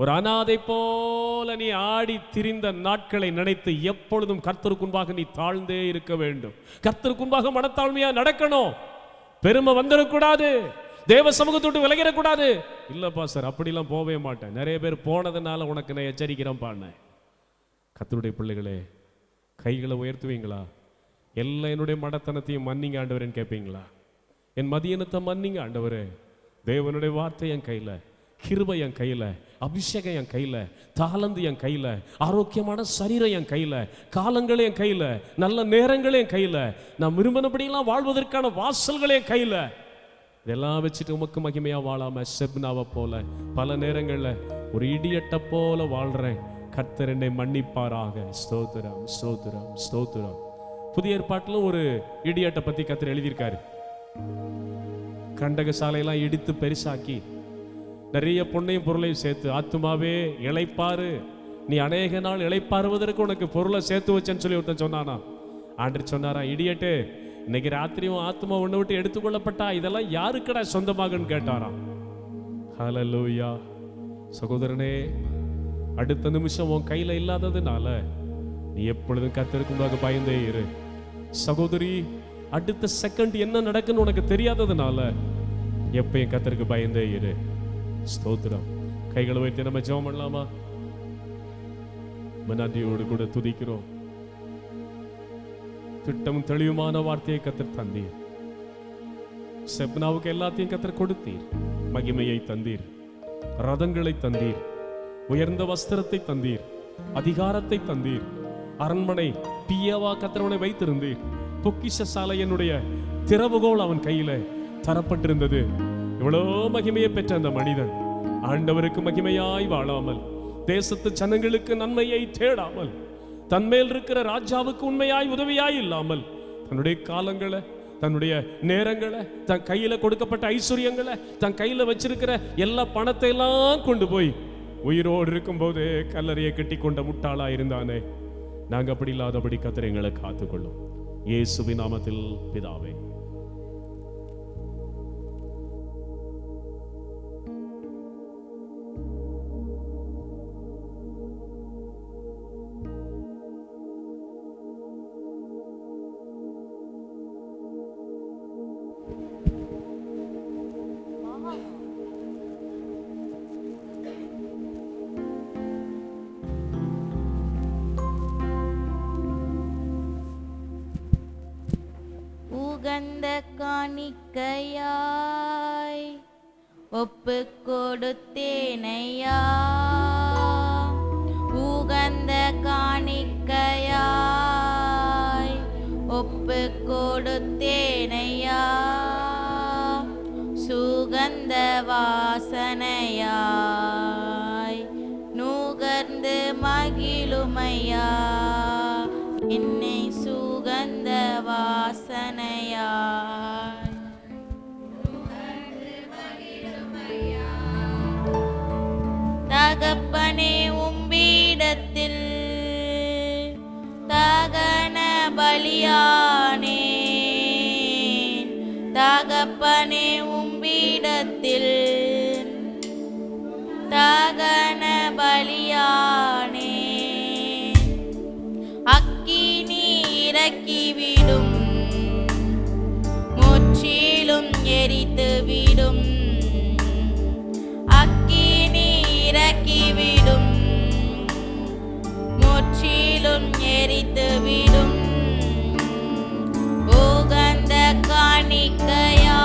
ஒரு அனாதை போல நீ ஆடி திரிந்த நாட்களை நினைத்து எப்பொழுதும் கர்த்தருக்கு முன்பாக நீ தாழ்ந்தே இருக்க வேண்டும். கர்த்தருக்கு முன்பாக மனத்தாழ்மையா நடக்கணும். பெருமை வந்துடக்கூடாது, தேவ சமூகத்தோட்டு விலகிடக்கூடாது. இல்லப்பா சார், அப்படிலாம் போவே மாட்டேன். நிறைய பேர் போனதுனால உனக்கு நான் எச்சரிக்கிறேன் பாண்ண. கர்த்தருடைய பிள்ளைகளே, கைகளை உயர்த்துவீங்களா? எல்லாம் என்னுடைய மடத்தனத்தையும் மன்னிங்க ஆண்டவரேன்னு கேட்பீங்களா? என் மதியனத்தை மன்னிங்க ஆண்டவரே. தேவனுடைய வார்த்தை என் கையில, கிருபை என் கையில, அபிஷேகம் என் கையில, தாளந்து என் கையில, ஆரோக்கியமான சரீரம் என் கையில, காலங்களே என் கையில, நல்ல நேரங்களே என் கையில, நான் விரும்பினபடியெல்லாம் வாழ்வதற்கான வாசல்களே என் கையில. இதெல்லாம் வச்சுட்டு உமக்கு மகிமையா வாழாம செப்னாவை போல பல நேரங்கள்ல ஒரு இடியட்டை போல வாழ்றேன். கர்த்தர் என்னை மன்னிப்பாராக. ஸ்தோத்திரம், ஸ்தோத்திரம், ஸ்தோத்திரம். புதிய ஏற்பாட்டிலும் ஒரு இடியட்டை பத்தி கர்த்தர் எழுதியிருக்காரு. கண்டக சாலையெல்லாம் இடித்து பெருசாக்கி நிறைய பொண்ணையும் பொருளையும் சேர்த்து, ஆத்துமாவே இளைப்பாறு, நீ அநேக நாள் இளைப்பாறுவதற்கு உனக்கு பொருளை சேர்த்து வச்சேன்னு சொல்லி ஒருத்தன் சொன்னானா. ஆண்டவர் சொன்னாரா, இடியட்டு, இன்னைக்கு ராத்திரியும் ஆத்துமா ஒண்ணு விட்டு எடுத்துக்கொள்ளப்பட்டா இதெல்லாம் யாருக்கடா சொந்தமாகன்னு கேட்டாராம். ஹல்லேலூயா. சகோதரனே, அடுத்த நிமிஷம் உன் கையில இல்லாததுனால நீ எப்பொழுதும் கர்த்தருக்கு முன்பாக பயந்தே இரு. சகோதரி, அடுத்த செகண்ட் என்ன நடக்குன்னு உனக்கு தெரியாததுனால எப்பயும் கர்த்தருக்கு பயந்தே இரு. ஸ்தோத்திரம். கைகளை வைத்து நம்ம ஜெபம் பண்ணலாமா? நன்றியோடு கூட துதிக்கிறோம். திட்டமும் தெளிவுமான வார்த்தையை கர்த்தர் தந்தீர். செப்னாவுக்கு எல்லாத்தையும் கர்த்தர் கொடுத்தீர். மகிமையை தந்தீர், ரதங்களை தந்தீர், உயர்ந்த வஸ்திரத்தை தந்தீர், அதிகாரத்தை தந்தீர், அரண்மனை பியவா கர்த்தரவனை வைத்திருந்தீர். பொக்கிஷ சாலையனுடைய திறவுகோல் அவன் கையில தரப்பட்டிருந்தது. இவ்வளோ மகிமையை பெற்ற அந்த மனிதன் ஆண்டவருக்கு மகிமையாய் வாழாமல், தேசத்து ஜனங்களுக்கு நன்மையை தேடாமல், தன்மேல் இருக்கிற ராஜாவுக்கு உண்மையாய் உதவியாய் இல்லாமல், தன்னுடைய காலங்களை, தன்னுடைய நேரங்களை, தன் கையில கொடுக்கப்பட்ட ஐஸ்வர்யங்களை, தன் கையில வச்சிருக்கிற எல்லா பணத்தை எல்லாம் கொண்டு போய் உயிரோடு இருக்கும் போது கல்லறையை கட்டி கொண்ட முட்டாளா இருந்தானே. நாங்க அப்படி இல்லாதபடி கர்த்தர் எங்களை காத்துக்கொள்ளும். இயேசுவின் நாமத்தில் பிதாவே. உகந்த காணிக்கையாய் ஒப்பு கொடுத்தேனையா, உகந்த காணிக்கையாய் ஒப்பு கொடுத்தேனையா, சுகந்த வாசனையாய் நுகர்ந்து மகிழுமையா, என்னை சுகந்த வாசனையாய் நுகர்ந்து மகிழுமையா. தகப்பனே உம்பீடத்தில் தகன பலியானேன். தகப்பனே உம்பீடத்தில் தகன பலியானேன். அக்கினி இறக்கிவிடும், முற்றிலும் எரித்துவிடும். அக்கினி இறக்கிவிடும், முற்றிலும் எரித்துவிடும். உகந்த காணிக்கையாய்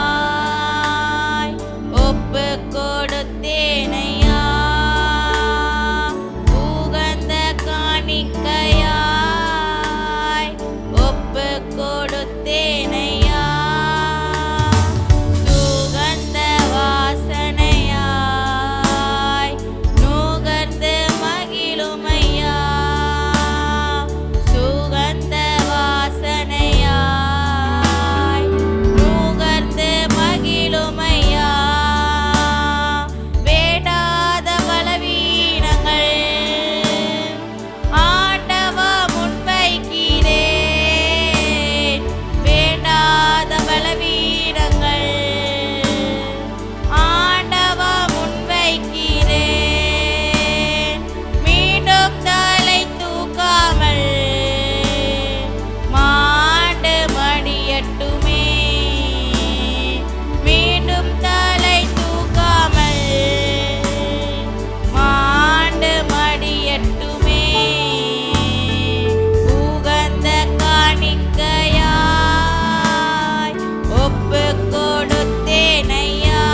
ஒப்பு கொடுத்தேனையா. உகந்த காணிக்கையாய் ஒப்பு கொடுத்தேனையா. சுகந்த வாசனையாய் நுகர்ந்து மகிழுமையா. சுகந்த வாசனையாய் நுகர்ந்து மகிழுமையா. வேண்டாத பலவீனங்கள் ஆண்டவா முன்வைக்கிறேன். வேண்டாத பலவீனங்கள் ஆண்டவா முன்வைக்கிறேன். மீண்டும் தலை தூக்காமல் மாண்டு மடியட்டுமே. மீண்டும் தலை தூக்காமல் மாண்டு மடியட்டுமே. உகந்த காணிக்கையாய் ஒப்பு கொடுத்தேனையா.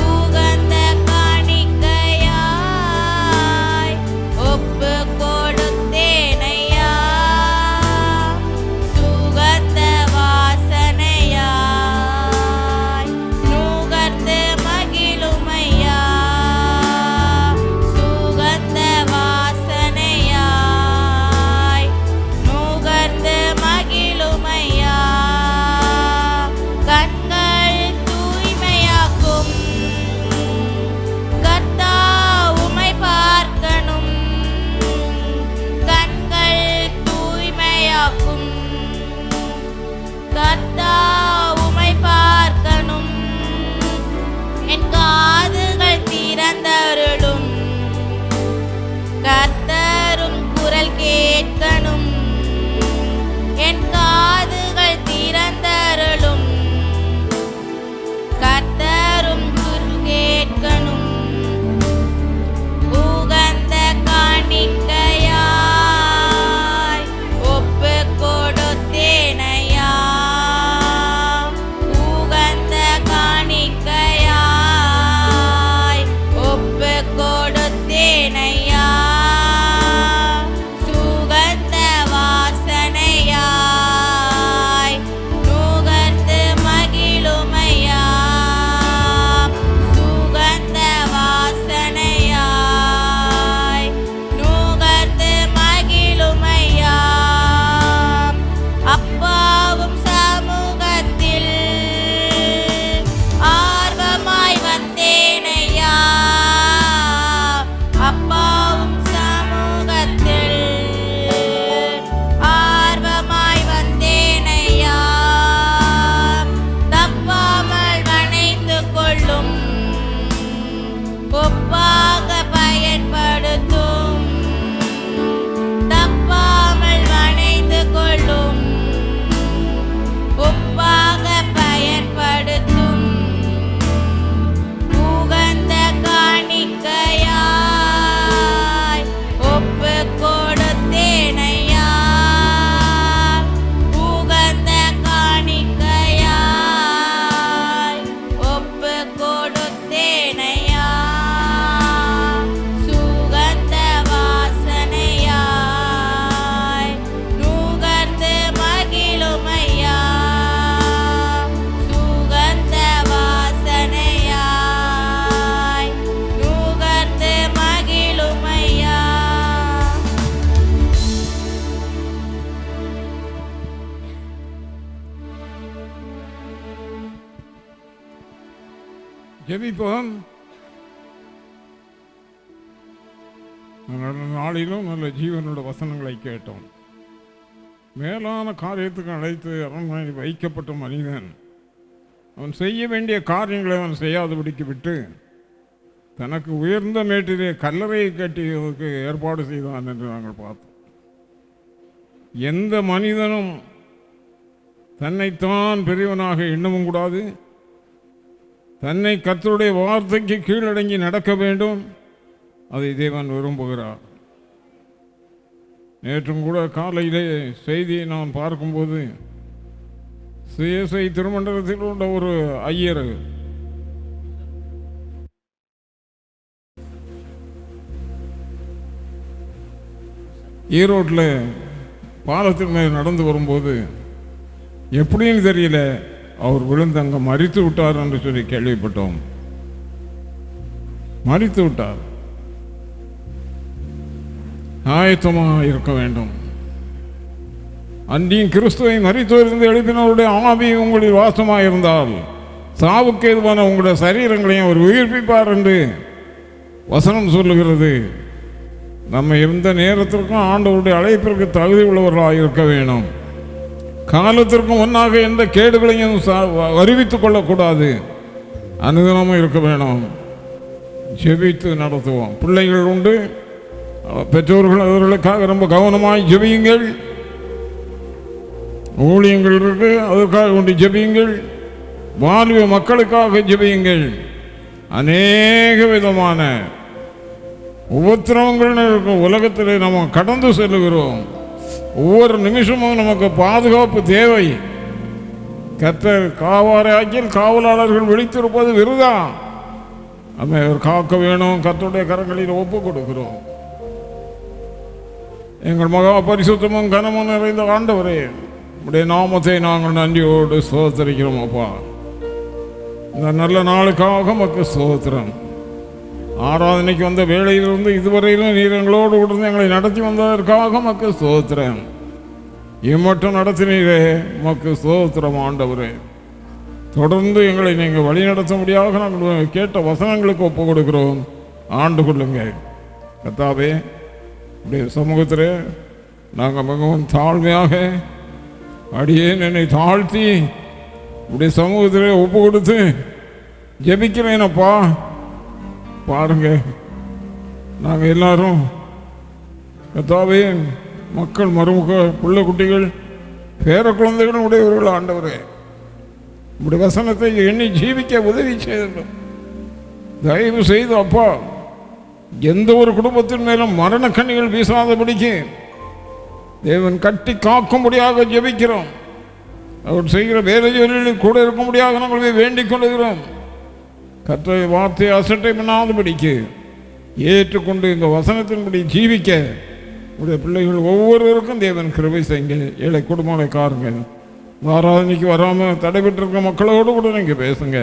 உகந்த காணிக்கையாய் ஒப்பு கொடுத்தேனையா. சுகந்த வாசனையாய் நுகர்ந்து மகிழுமையா. சுகந்த வாசனையாய் நுகர்ந்து மகிழுமையா. கண்கள் தூய்மையாக்கும் கர்த்தா உம்மை பார்க்கணும். கண்கள் தூய்மையாக்கும் கர்த்தா உம்மை பார்க்கணும். என் காதுகள் திறந்தருளும் கர்த்தரும் குரல் கேட்கணும். என் காதுகள் திறந்தருளும் கர்த்தரும் குரல் கேட்கணும். உகந்த காணிக்கையாய் ஒப்பு கொடுத்தேனையா. உகந்த காணிக்கையாய் ஒப்பு கொடுத்தேனையா. சுகந்த வாசனையாய் நுகர்ந்து மகிழுமையா. சுகந்த வாசனையாய் நுகர்ந்து மகிழுமையா. அப்பாவும் சமூகத்தில் ஆர்வமாய் வந்தேனையா. அப்பாவும் சமூகத்தில் ஆர்வமாய் வந்தேனையா. தப்பாமல் வணைந்து கொள்ளும், ஒப்பாக பயன்படுத்தும். தப்பாமல் வணைந்து கொள்ளும், ஒப்பாக பயன்படுத்தும். உகந்த காணிக்கையாய் ஒப்பு கொடுத்தேனையா. உகந்த காணிக்கையாய் ஒப்பு கொடுத்தேனையா. சுகந்த வாசனையாய் நுகர்ந்து மகிழுமையா. சுகந்த வாசனையாய் நுகர்ந்து மகிழுமையா. ஜெபிப்போம். நாளிலும் நல்ல ஜீவனோட வசனங்களை கேட்டோம். மேலான காரியத்துக்கு அழைத்து அரண்மனையில் வைக்கப்பட்ட மனிதன் அவன் செய்ய வேண்டிய காரியங்களை அவன் செய்யாதபடிக்கு விட்டு தனக்கு உயர்ந்த மேட்டிலே கல்லறையை கட்டியதற்கு ஏற்பாடு செய்தான் என்று நாங்கள் பார்த்தோம். எந்த மனிதனும் தன்னைத்தான் பெரியவனாக எண்ணவும் கூடாது. தன்னை கர்த்தருடைய வார்த்தைக்கு கீழடங்கி நடக்க வேண்டும். அதை தேவன் விரும்புகிறார். நேற்றும் கூட காலையிலே செய்தியை நான் பார்க்கும்போது சிஎஸ்ஐ திருமண்டலத்தில் உள்ள ஒரு ஐயர் ஈரோட்டில் பாலத்தின் மேல் நடந்து வரும்போது எப்படின்னு தெரியல, அவர் விழுந்து அங்கே மரித்து விட்டார் என்று சொல்லி கேள்விப்பட்டோம். மரித்து விட்டார். ஆயத்தமாக இருக்க வேண்டும். அன்றையும் கிறிஸ்துவை மரித்தோரிலிருந்து எழுப்பினவருடைய ஆவி உங்களில் வாசமாக இருந்தால் சாவுக்கு எதுவான உங்களுடைய சரீரங்களையும் அவர் உயிர்ப்பிப்பார் என்று வசனம் சொல்லுகிறது. நம்ம எந்த நேரத்திற்கும் ஆண்டவருடைய அழைப்பிற்கு தகுதி உள்ளவர்களாக இருக்க வேணும். காலத்திற்கும் ஒன்றாக எந்த கேடுகளையும் அறிவித்துக் கொள்ளக்கூடாது. அனுதினமும் இருக்க வேணும். ஜெபித்து நடத்துவோம். பிள்ளைகள் உண்டு, பெற்றோர்கள் அவர்களுக்காக ரொம்ப கவனமாய் ஜெபியுங்கள். ஊழியங்கள் இருக்கு, அதற்காக கொண்டு ஜெபியுங்கள். வாலிப மக்களுக்காக ஜெபியுங்கள். அநேக விதமான உபத்திரவங்கள் இருக்கும் உலகத்தில் நம்ம கடந்து செல்லுகிறோம். ஒவ்வொரு நிமிஷமும் நமக்கு பாதுகாப்பு தேவை. கர்த்தர் காவாராக்கில் காவலாளர்கள் விழித்திருப்பது விருதா. நம்ம காக்க வேணும். கர்த்தருடைய கரங்களில் ஒப்பு கொடுக்கிறோம். எங்கள் மகா பரிசுத்தமும் கனமும் நிறைந்த ஆண்டவரே, உடைய நாமத்தை நாங்கள் நன்றியோடு ஸ்தோத்திரிக்கிறோம். அப்பா, இந்த நல்ல நாளுக்காக மக்கு ஸ்தோத்திரம். ஆராதனைக்கு வந்த வேளையிலிருந்து இதுவரையிலும் நீர் எங்களோடு உடனே எங்களை நடத்தி வந்ததற்காக மக்கு ஸ்தோத்திரம். இம்மட்டும் நடத்தினீரே, மக்கு ஸ்தோத்திரம் ஆண்டவரே. தொடர்ந்து எங்களை நீங்கள் வழி நடத்த முடியாத நாங்கள் கேட்ட வசனங்களுக்கு ஒப்பு கொடுக்கிறோம். ஆண்டு கொள்ளுங்க கர்த்தாவே. உடைய சமூகத்தில் நாங்கள் மிகவும் தாழ்மையாக அடியேன் என்னை தாழ்த்தி உடைய சமூகத்தில் ஒப்பு கொடுத்து ஜெபிக்கிறேனப்பா. பாருங்க, நாங்கள் எல்லாரும் கர்த்தாவே மக்கள், மருமக, பிள்ளை குட்டிகள், பேர குழந்தைகள் உடையவர்கள் ஆண்டவரே. உடைய வசனத்தை எண்ணி ஜீவிக்க உதவி செய்தோம். தயவு செய்து அப்பா, எந்த ஒரு குடும்பத்தின் மேலும் மரண கண்ணிகள் வீசாதபடிக்கு தேவன் கட்டி காக்கும்படியாக ஜெபிக்கிறோம். அவர் செய்கிற வேலை ஜோலிகளில் கூட இருக்கும்படியாக நாங்கள் வேண்டிக் கொள்கிறோம். கர்த்தருடைய வார்த்தையை அசட்டை பண்ணாதபடிக்கு ஏற்றுக்கொண்டு இந்த வசனத்தின்படி ஜீவிக்க உடைய பிள்ளைகள் ஒவ்வொருவருக்கும் தேவன் கிருபை செய்யுங்க. ஏழை குடும்பங்களை காருங்க. ஆராதனைக்கு வராமல் தடைபெற்றிருக்க மக்களோடு கூட நீங்கள் பேசுங்க.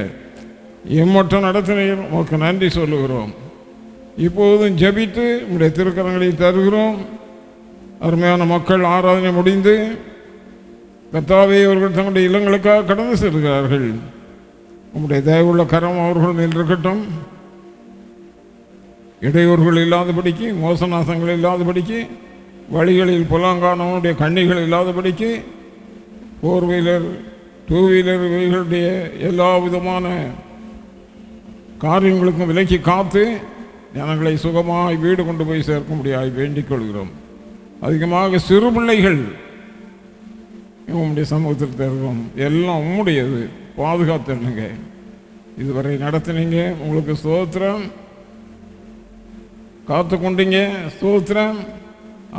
எம்மட்டும் நடத்தினீர் உமக்கு நன்றி சொல்லுகிறோம். இப்போதும் ஜெபித்து உடைய திருக்கரங்களை தருகிறோம். அருமையான மக்கள் ஆராதனை முடிந்து கர்த்தாவே அவர்கள் தங்களுடைய இல்லங்களுக்காக கடந்து செல்கிறார்கள். உங்களுடைய தயவுள்ள கரம் அவர்கள் மேல் இருக்கட்டும். இடையூறுகள் இல்லாதபடிக்கு, மோசநாசங்கள் இல்லாதபடிக்கு, வழிகளில் புலங்கானவனுடைய கண்ணிகள் இல்லாதபடிக்கு, ஃபோர் வீலர், டூ வீலர் இவைகளுடைய எல்லா விதமான காரியங்களுக்கும் விலக்கி காத்து ஜனங்களை சுகமாய் வீடு கொண்டு போய் சேர்க்க முடியாது வேண்டிக் கொள்கிறோம். அதிகமாக சிறு பிள்ளைகள் உங்களுடைய சமூகத்தில் தருவோம். எல்லாம் உம்முடையது. பாதுகாத்துங்க. இதுவரை நடத்தினீங்க, உங்களுக்கு ஸ்தோத்திரம். காத்து கொண்டீங்க, ஸ்தோத்திரம்.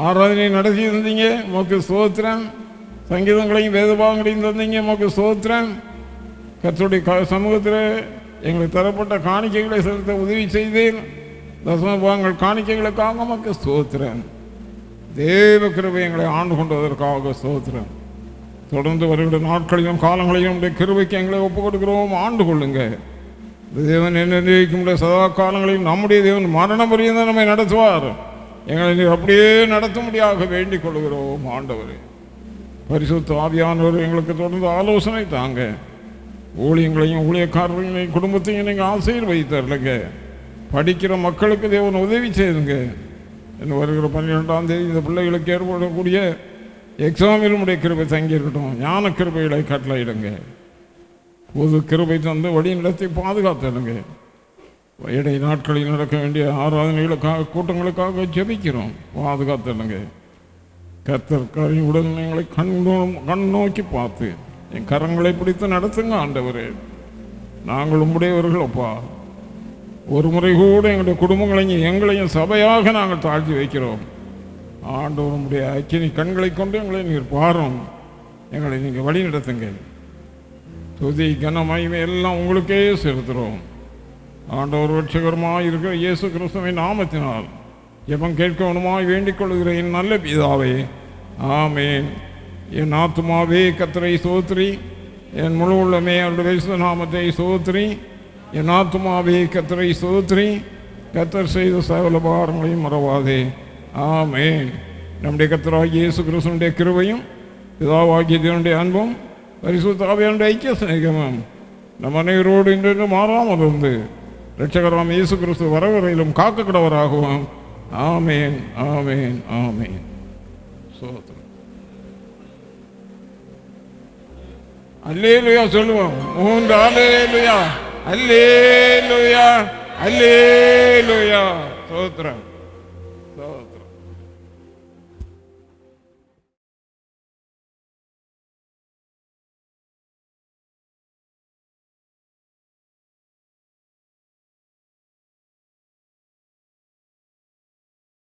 ஆராதனை நடத்தி இருந்தீங்க, உமக்கு ஸ்தோத்திரம். சங்கீதங்களையும் வேதபாகங்களையும் தந்தீங்க, உமக்கு ஸ்தோத்திரம். கர்த்தருடைய சமூகத்தில் எங்களுக்கு தரப்பட்ட காணிக்கைகளை செலுத்த உதவி செய்தேன். தசமபாகங்கள் காணிக்கைகளுக்காக உமக்கு ஸ்தோத்திரம். தேவ கிருபை எங்களை ஆண்டு கொண்டதற்காக ஸ்தோத்திரம். தொடர்ந்து வருகிற நாட்களையும் காலங்களையும் உடைய கிருபைக்கு எங்களை ஒப்புக் கொடுக்கிறோம். ஆண்டு கொள்ளுங்க. தேவன் என்ன நினைக்கும் சதா காலங்களையும் நம்முடைய தேவன் மரணம் வரையும் நம்மை நடத்துவார். எங்களை அப்படியே நடத்தும்படியாக வேண்டிக் கொள்கிறோம். ஆண்டவர் பரிசுத்த ஆவியானவர் எங்களுக்கு தொடர்ந்து ஆலோசனை தாங்க. ஊழியங்களையும் ஊழியக்காரர்களையும் குடும்பத்தையும் நீங்கள் ஆசீர்வதித்தரலைங்க. படிக்கிற மக்களுக்கு தேவன் உதவி செய்யுங்க. இன்னும் வருகிற 12ஆம் தேதி இந்த பிள்ளைகளுக்கு ஏற்படக்கூடிய எக்ஸாமில் உடைய கிருபை தங்கியிருக்கட்டும். ஞான கிருபைகளை கட்டளையிடுங்க. பொது கிருபை தந்து வழி நடத்தி பாதுகாத்துடுங்க. இடை நாட்களில் நடக்க வேண்டிய ஆராதனைகளுக்காக கூட்டங்களுக்காக ஜெபிக்கிறோம். பாதுகாத்துடுங்க. கர்த்தர் உடன் எங்களை கண் நோக்கி பார்த்து என் கரங்களை பிடித்து நடத்துங்க ஆண்டவரே. நாங்கள் உம்முடையவர்கள் அப்பா. ஒரு முறை கூட எங்களுடைய குடும்பங்களையும் எங்களையும் சபையாக நாங்கள் தாழ்த்தி வைக்கிறோம். ஆண்டவர் உம்முடைய அக்கினி கண்களை கொண்டு எங்களை நீர் பாரும். எங்களை நீங்கள் வழி நடத்துங்க. துதி கன மகிமை எல்லாம் உங்களுக்கே செலுத்துகிறோம். ஆண்டவர் ரட்சகரமாய் இருக்கிற இயேசு கிறிஸ்துவின் நாமத்தினால் ஜெபம் கேட்கணுமாய் வேண்டிக் கொள்கிற என் நல்ல பிதாவே, ஆமேன். என் ஆத்துமாவே கர்த்தரை ஸ்தோத்திரி, என் முழு உள்ளமே அவருடைய பரிசுத்த நாமத்தை ஸ்தோத்திரி. என் ஆத்துமாவே கர்த்தரை ஸ்தோத்திரி, கர்த்தர் செய்த சகல பாரங்களையும் மறவாதே. ஆமேன். நம்முடைய கர்த்தராகிய இயேசு கிறிஸ்துவினுடைய கிருபையும் பிதாவாகிய தேவனுடைய அன்பும் பரிசுத்த ஆவியானுடைய ஐக்கிய சிநேகமும் நம் அனைவரோடு இன்று மாறாமல் இருந்து இரட்சகராம் இயேசு கிறிஸ்து வரவரையிலும் காக்க கடவராகவும். ஆமேன், ஆமேன், ஆமேன். சோதரம். அல்லேலூயா சொல்லுவோம். 3 அல்லேலூயா, அல்லேலூயா, அல்லேலூயா. சோதரம், சோதரம்.